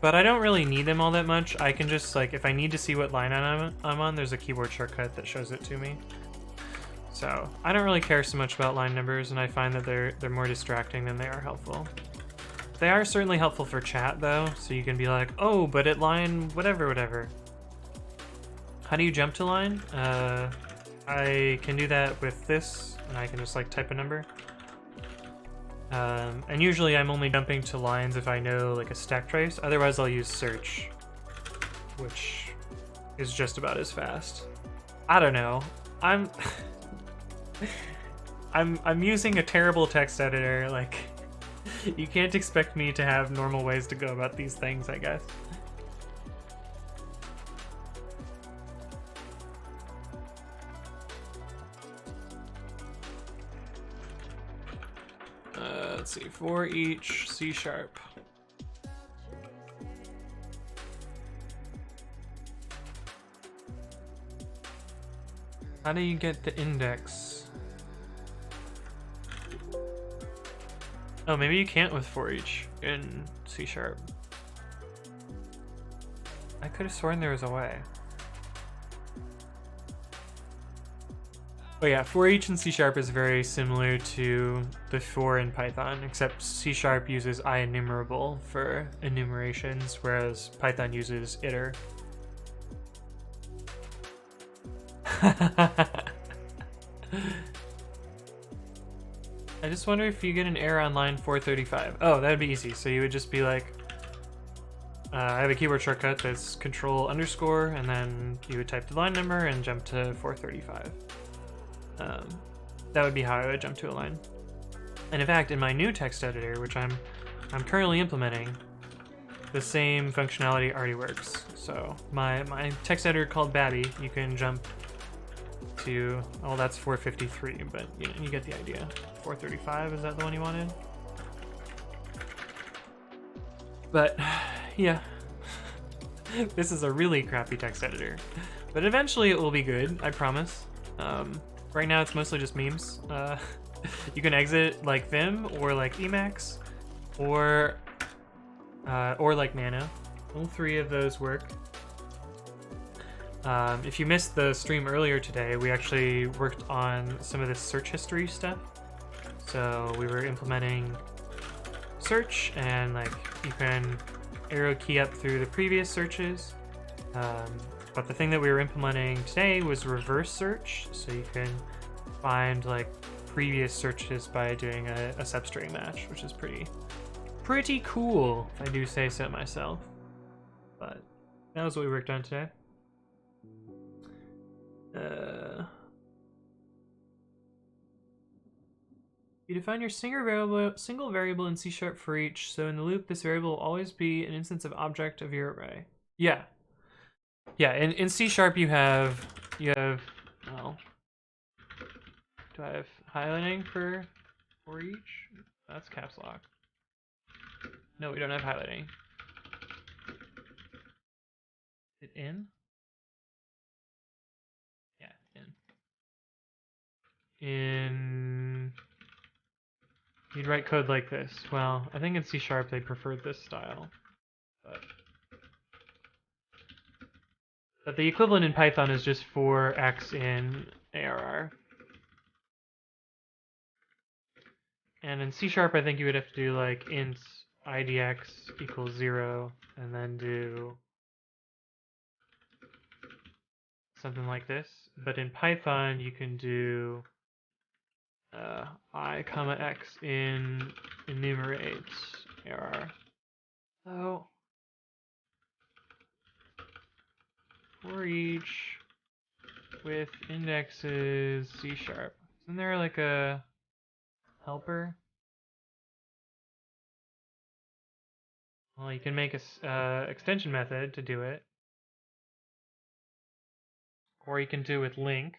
Speaker 1: But I don't really need them all that much. I can just, like, if I need to see what line I'm on, there's a keyboard shortcut that shows it to me. So, I don't really care so much about line numbers, and I find that they're more distracting than they are helpful. They are certainly helpful for chat, though, so you can be like, oh, but at line whatever. How do you jump to line? I can do that with this, and I can just, like, type a number. And usually I'm only jumping to lines if I know, like, a stack trace. Otherwise, I'll use search, which is just about as fast. I don't know. I'm using a terrible text editor, like, you can't expect me to have normal ways to go about these things, I guess. Let's see, for each C#. How do you get the index? Oh, maybe you can't with for each in C#. I could have sworn there was a way. Oh yeah, for each in C# is very similar to the for in Python, except C# uses IEnumerable for enumerations, whereas Python uses iter. I just wonder if you get an error on line 435. Oh, that'd be easy. So you would just be like, I have a keyboard shortcut that's control underscore, and then you would type the line number and jump to 435. That would be how I would jump to a line. And in fact, in my new text editor, which I'm currently implementing, the same functionality already works. So my text editor called Babby, you can jump to, oh, that's 453, but you know, you get the idea. 435, is that the one you wanted? But yeah, this is a really crappy text editor, but eventually it will be good, I promise. Right now it's mostly just memes. You can exit like Vim or like Emacs or like Nano. All 3 of those work. If you missed the stream earlier today, we actually worked on some of this search history stuff. So we were implementing search, and like you can arrow key up through the previous searches. But the thing that we were implementing today was reverse search, so you can find like previous searches by doing a substring match, which is pretty cool, if I do say so myself. But that was what we worked on today. You define your single variable in C# for each, so in the loop this variable will always be an instance of object of your array. Yeah. In C# you have well, do I have highlighting for each? That's caps lock. No, we don't have highlighting. Is it in? Yeah, in. You'd write code like this. Well, I think in C# they preferred this style. But the equivalent in Python is just for x in ARR. And in C# I think you would have to do like int idx equals 0 and then do something like this. But in Python you can do I comma x in enumerate ARR. So for each with indexes C#. Isn't there like a helper? Well, you can make a extension method to do it. Or you can do with link.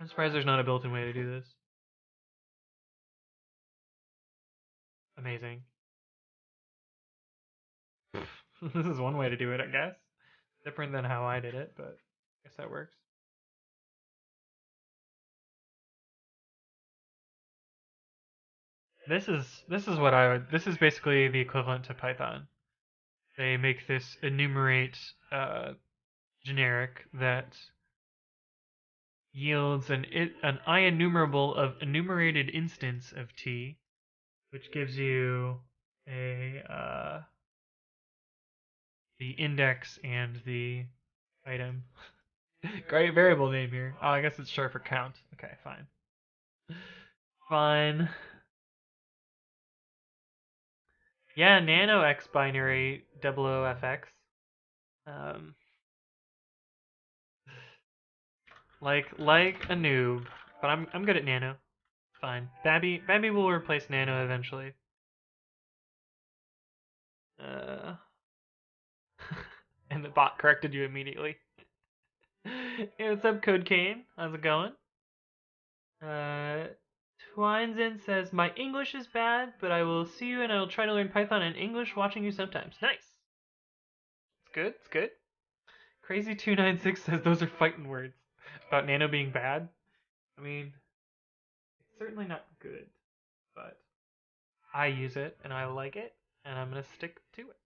Speaker 1: I'm surprised there's not a built-in way to do this. Amazing. This is one way to do it, I guess. Different than how I did it, but I guess that works. This is basically the equivalent to Python. They make this enumerate generic that yields an IEnumerable of enumerated instance of t, which gives you a the index and the item. Great variable name here. Oh, I guess it's short for count. Okay, fine. Fine. Yeah, nano x binary OOFX. Like a noob, but I'm good at nano. Fine. Babby will replace nano eventually. And the bot corrected you immediately. Hey, what's up, Code Kane? How's it going? Twinesen says, my English is bad, but I will see you and I will try to learn Python and English watching you sometimes. Nice. It's good, it's good. Crazy296 says those are fighting words about nano being bad. I mean, it's certainly not good, but I use it and I like it, and I'm gonna stick to it.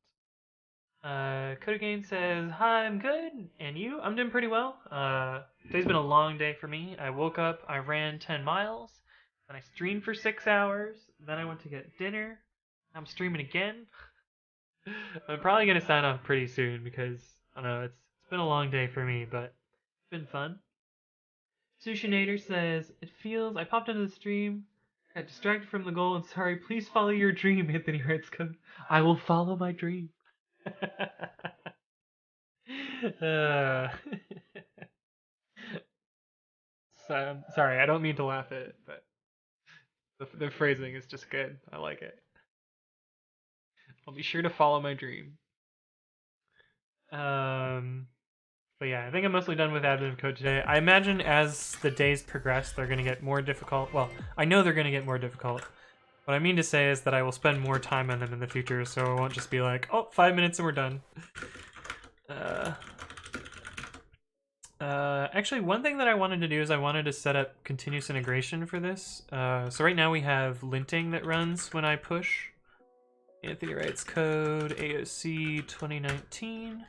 Speaker 1: Codagain says, hi, I'm good, and you? I'm doing pretty well. Today's been a long day for me. I woke up, I ran 10 miles, then I streamed for 6 hours, then I went to get dinner, I'm streaming again. I'm probably gonna sign off pretty soon because, I don't know, it's been a long day for me, but it's been fun. Sushinator says, it feels, I popped into the stream, got distracted from the goal, and sorry, please follow your dream, Anthony writes, I will follow my dream. So, sorry, I don't mean to laugh at it, but the phrasing is just good. I like it. I'll be sure to follow my dream. But yeah, I think I'm mostly done with admin code today. I imagine as the days progress, they're going to get more difficult. Well, I know they're going to get more difficult. What I mean to say is that I will spend more time on them in the future, so it won't just be like, oh, 5 minutes and we're done. Actually, one thing that I wanted to do is I wanted to set up continuous integration for this. So right now we have linting that runs when I push. Anthony writes code AOC 2019.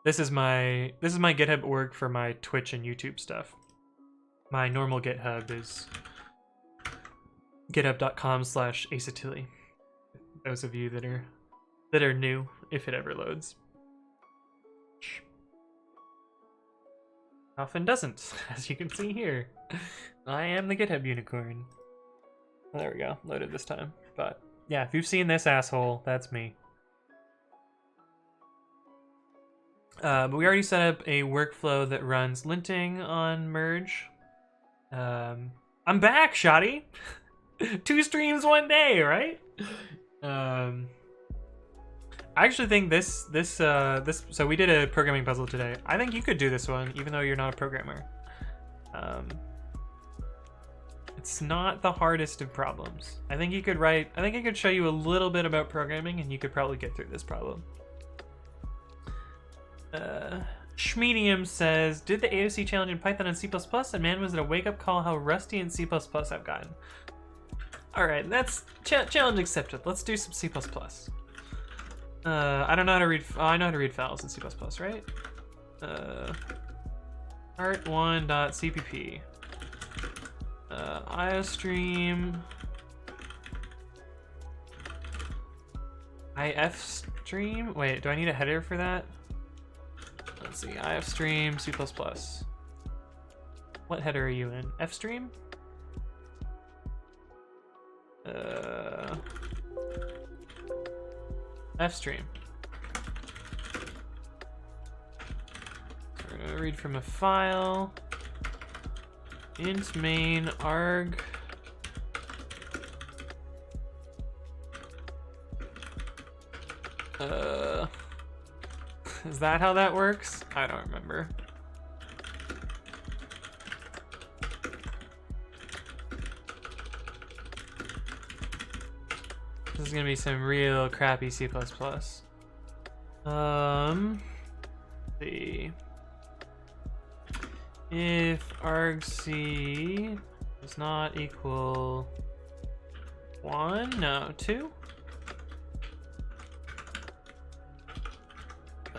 Speaker 1: This is my GitHub org for my Twitch and YouTube stuff. My normal GitHub is github.com/acetilly. Those of you that are new, if it ever loads. Often doesn't, as you can see here. I am the GitHub unicorn. Well, there we go, loaded this time. But yeah, if you've seen this asshole, that's me. But we already set up a workflow that runs linting on merge. I'm back, Shoddy. 2 streams 1 day, right? I actually think this so we did a programming puzzle today. I think you could do this one even though you're not a programmer. It's not the hardest of problems. I think I could show you a little bit about programming and you could probably get through this problem. Schmedium says, did the AOC challenge in Python and C++, and man, was it a wake-up call how rusty in C++ I've gotten. Alright, that's challenge accepted. Let's do some C++. I don't know how to read, I know how to read files in C++, right? art1.cpp. iostream. ifstream? Wait, do I need a header for that? Let's see, ifstream C++. What header are you in? Fstream? Fstream. So we're gonna read from a file. Int main arg. Is that how that works? I don't remember. This is gonna be some real crappy C++. See. If argc does not equal 1, no, 2.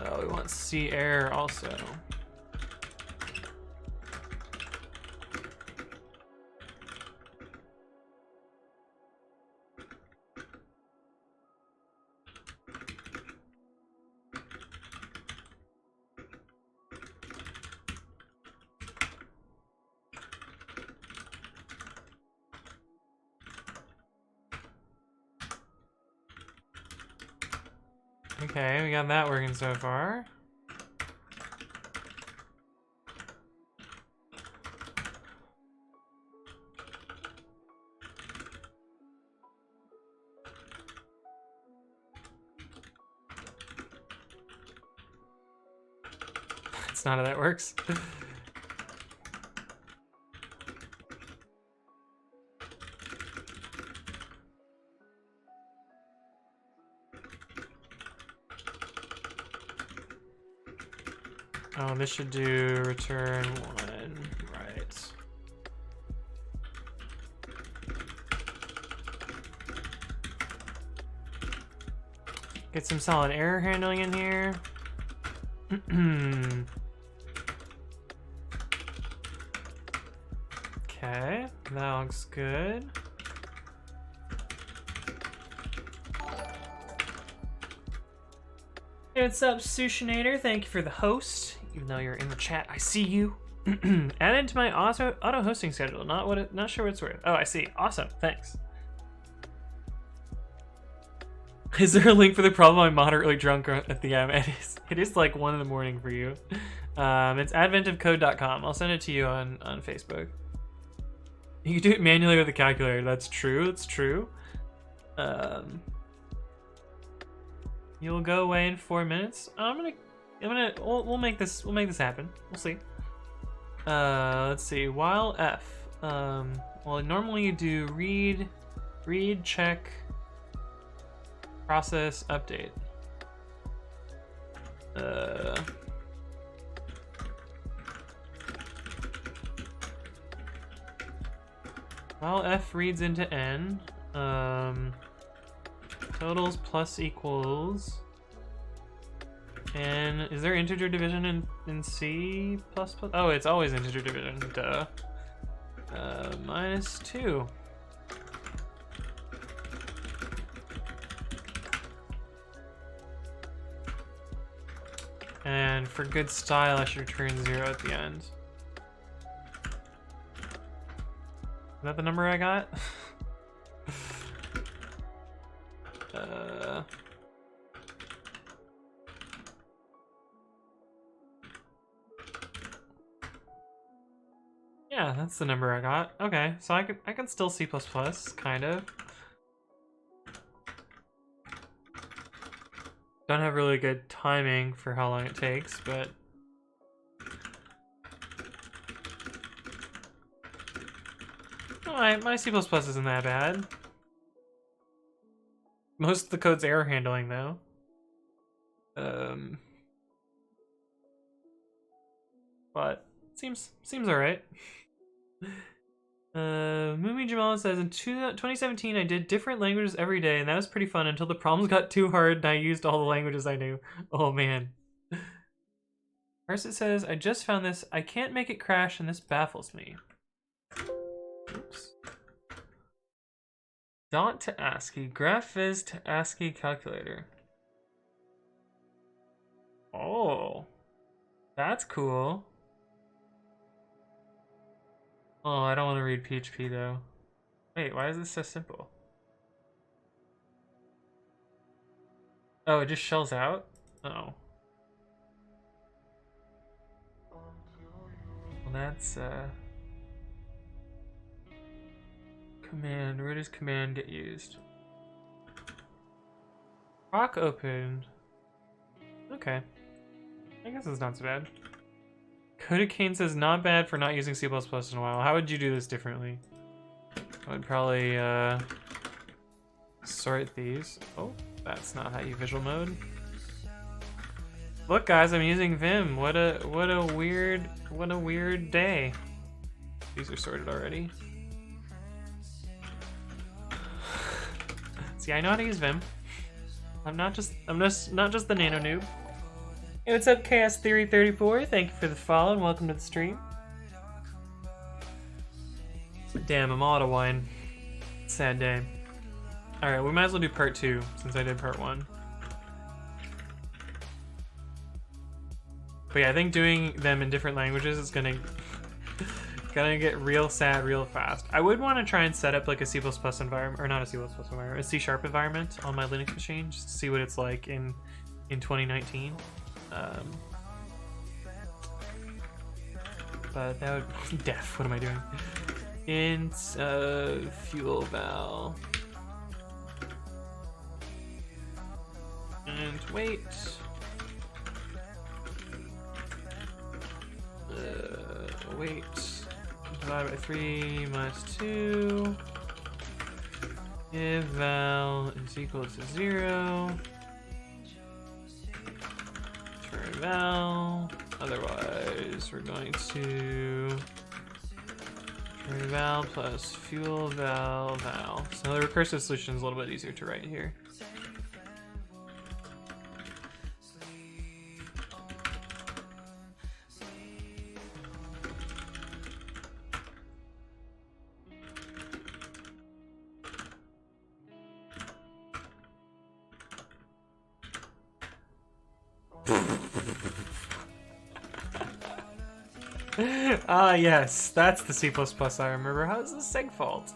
Speaker 1: Oh, we want C error also. Okay, we got that working so far. That's not how that works. Oh, this should do return 1, right. Get some solid error handling in here. Okay, that looks good. Hey, what's up, Sushinator? Thank you for the host. Even though you're in the chat, I see you. Add into my auto hosting schedule. Not sure what it's worth. Oh, I see. Awesome. Thanks. Is there a link for the problem? I'm moderately drunk at the end. It is like 1 in the morning for you. It's adventofcode.com. I'll send it to you on Facebook. You can do it manually with a calculator. That's true. It's true. You'll go away in 4 minutes. We'll make this happen. We'll see. Let's see. While F. Well, normally you do read, check, process, update. While F reads into N, totals plus equals. And is there integer division in C++? Oh, it's always integer division, duh. -2. And for good style, I should return 0 at the end. Is that the number I got? Yeah, that's the number I got. Okay, so I can still C++, kind of. Don't have really good timing for how long it takes, but oh, my C++ isn't that bad. Most of the code's error handling though. But seems alright. Mumi Jamal says, in 2017 I did different languages every day, and that was pretty fun until the problems got too hard and I used all the languages I knew. Oh man. Arsit says, I just found this. I can't make it crash and this baffles me. Oops. Dot to ASCII, GraphViz to ASCII calculator. Oh, that's cool. Oh, I don't want to read PHP though. Wait, why is this so simple? Oh, it just shells out? Oh. Well, that's, command. Where does command get used? Proc open. Okay. I guess it's not so bad. Kodakane says, not bad for not using C++ in a while. How would you do this differently? I would probably, sort these. Oh, that's not how you visual mode. Look guys, I'm using Vim. What a weird day. These are sorted already. See, I know how to use Vim. I'm not just the nano noob. Hey, what's up, Chaos Theory 34? Thank you for the follow and welcome to the stream. Damn, I'm all out of wine. Sad day. Alright, we might as well do part 2 since I did part 1. But yeah, I think doing them in different languages is gonna get real sad real fast. I would want to try and set up like a C++ environment, or not a C++ environment, a C# environment on my Linux machine just to see what it's like in 2019. But that would def. What am I doing? Int fuel val and weight. Weight divided by 3 minus 2. If val is equal to 0. Turn val. Otherwise, we're going to turn val plus fuel val val. So the recursive solution is a little bit easier to write here. Ah, yes, that's the C++ I remember. How's the seg fault?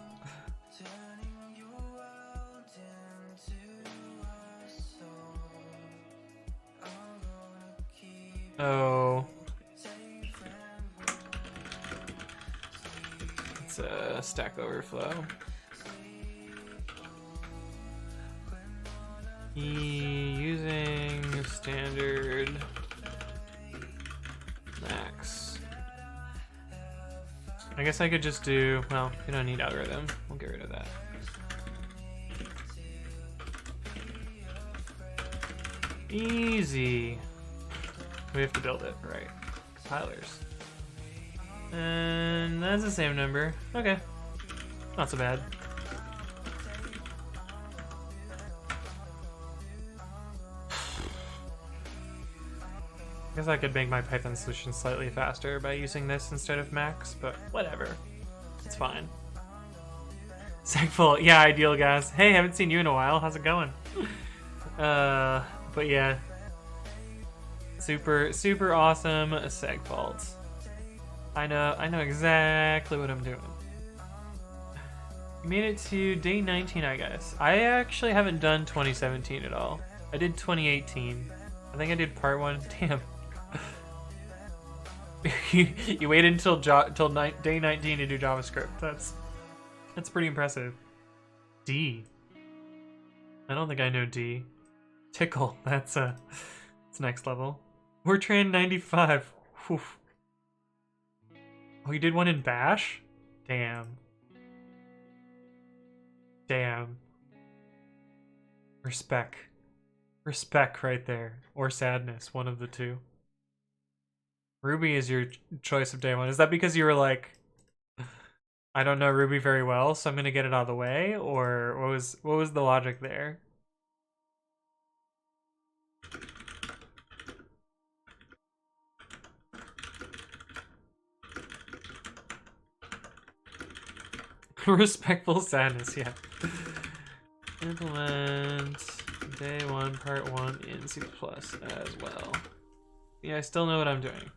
Speaker 1: Oh. It's a Stack Overflow. Using standard max. I guess I could just do, well, you don't need algorithm. We'll get rid of that. Easy. We have to build it, right? Compilers. And that's the same number. Okay. Not so bad. I guess I could make my Python solution slightly faster by using this instead of max, but whatever. It's fine. Segfault, yeah, ideal guys. Hey, haven't seen you in a while. How's it going? But yeah. Super awesome segfault. I know exactly what I'm doing. You made it to day 19, I guess. I actually haven't done 2017 at all. I did 2018. I think I did part 1. Damn. You waited until day 19 to do JavaScript. That's pretty impressive. D. I don't think I know D. Tickle. That's next level. Fortran 95. Whew. Oh, you did one in Bash? Damn. Damn. Respect. Respect right there. Or sadness, one of the two. Ruby is your choice of day one. Is that because you were like, I don't know Ruby very well, so I'm gonna get it out of the way? Or what was the logic there? Respectful sadness, yeah. Implement day one, part one in C++ as well. Yeah, I still know what I'm doing.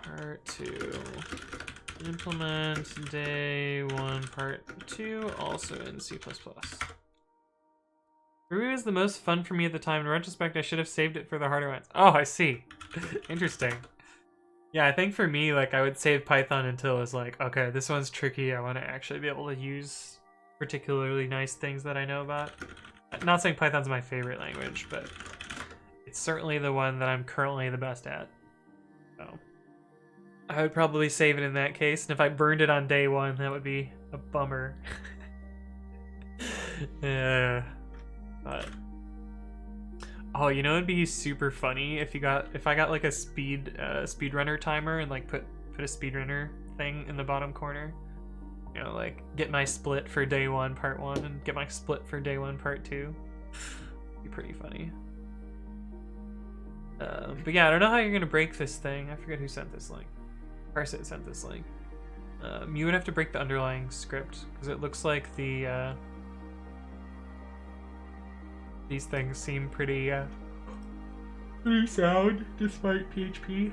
Speaker 1: Part two. Implement day one, part two, also in C++. Ruby was the most fun for me at the time. In retrospect, I should have saved it for the harder ones. Oh, I see. Interesting. Yeah, I think for me, like, I would save Python until it's like, okay, this one's tricky. I want to actually be able to use particularly nice things that I know about. I'm not saying Python's my favorite language, but it's certainly the one that I'm currently the best at. So I would probably save it in that case, and if I burned it on day one, that would be a bummer. Yeah, but oh, you know, it'd be super funny if I got like a speedrunner timer and like put a speedrunner thing in the bottom corner. You know, like get my split for day one, part one, and get my split for day one, part two. Be pretty funny. But yeah, I don't know how you're gonna break this thing. I forget who sent this link. Parsit sent this link. You would have to break the underlying script because it looks like the these things seem pretty sound despite PHP.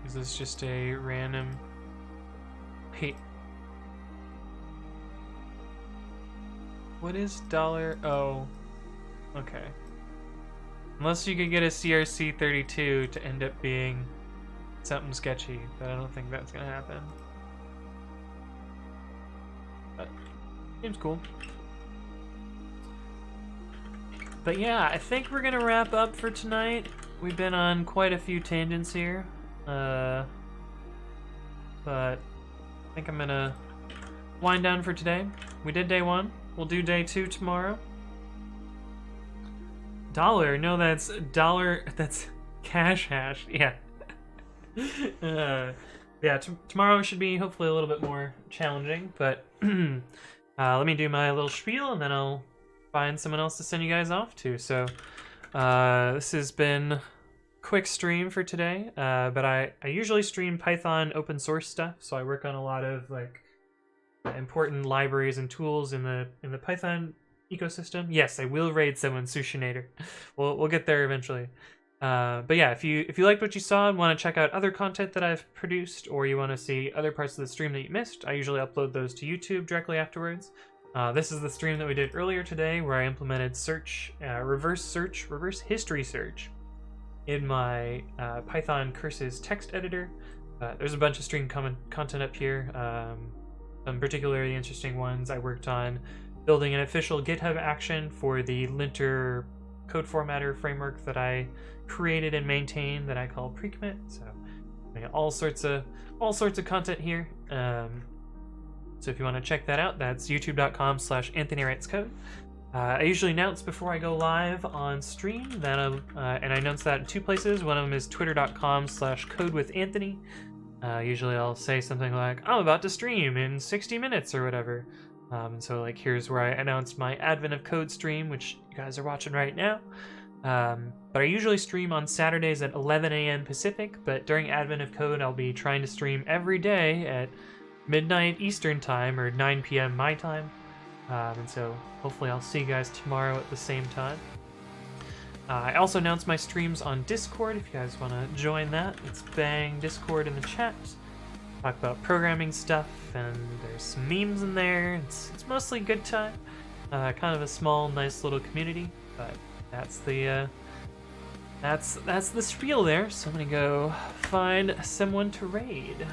Speaker 1: Is this just a random? Hey, what is $? Oh, okay. Unless you could get a CRC32 to end up being something sketchy, but I don't think that's gonna happen. But seems cool. But yeah, I think we're gonna wrap up for tonight. We've been on quite a few tangents here. But I think I'm gonna wind down for today. We did day one. We'll do day two tomorrow. $? No, that's $. That's cash hash. Yeah. Yeah. Tomorrow should be hopefully a little bit more challenging. But let me do my little spiel, and then I'll find someone else to send you guys off to. So this has been quick stream for today, but I usually stream Python open source stuff, so I work on a lot of like important libraries and tools in the Python ecosystem. Yes, I will raid someone, Sushinator. We'll get there eventually. But yeah, if you liked what you saw and want to check out other content that I've produced, or you want to see other parts of the stream that you missed, I usually upload those to YouTube directly afterwards. This is the stream that we did earlier today, where I implemented reverse history search in my Python curses text editor. There's a bunch of stream content up here. Some particularly interesting ones. I worked on building an official GitHub action for the linter code formatter framework that I created and maintain that I call precommit. So all sorts of content here. So if you want to check that out, that's youtube.com/AnthonyWritesCode. I usually announce before I go live on stream that and I announce that in two places. One of them is twitter.com/codewithanthony. Usually I'll say something like, I'm about to stream in 60 minutes or whatever. And so like here's where I announced my Advent of Code stream, which you guys are watching right now. But I usually stream on Saturdays at 11 a.m. Pacific, but during Advent of Code I'll be trying to stream every day at midnight Eastern time or 9 p.m. my time. And so hopefully I'll see you guys tomorrow at the same time. I also announce my streams on Discord if you guys want to join that. It's bang Discord in the chat. Talk about programming stuff, and there's some memes in there. It's mostly good time. Kind of a small, nice little community, but that's the spiel there. So I'm gonna go find someone to raid.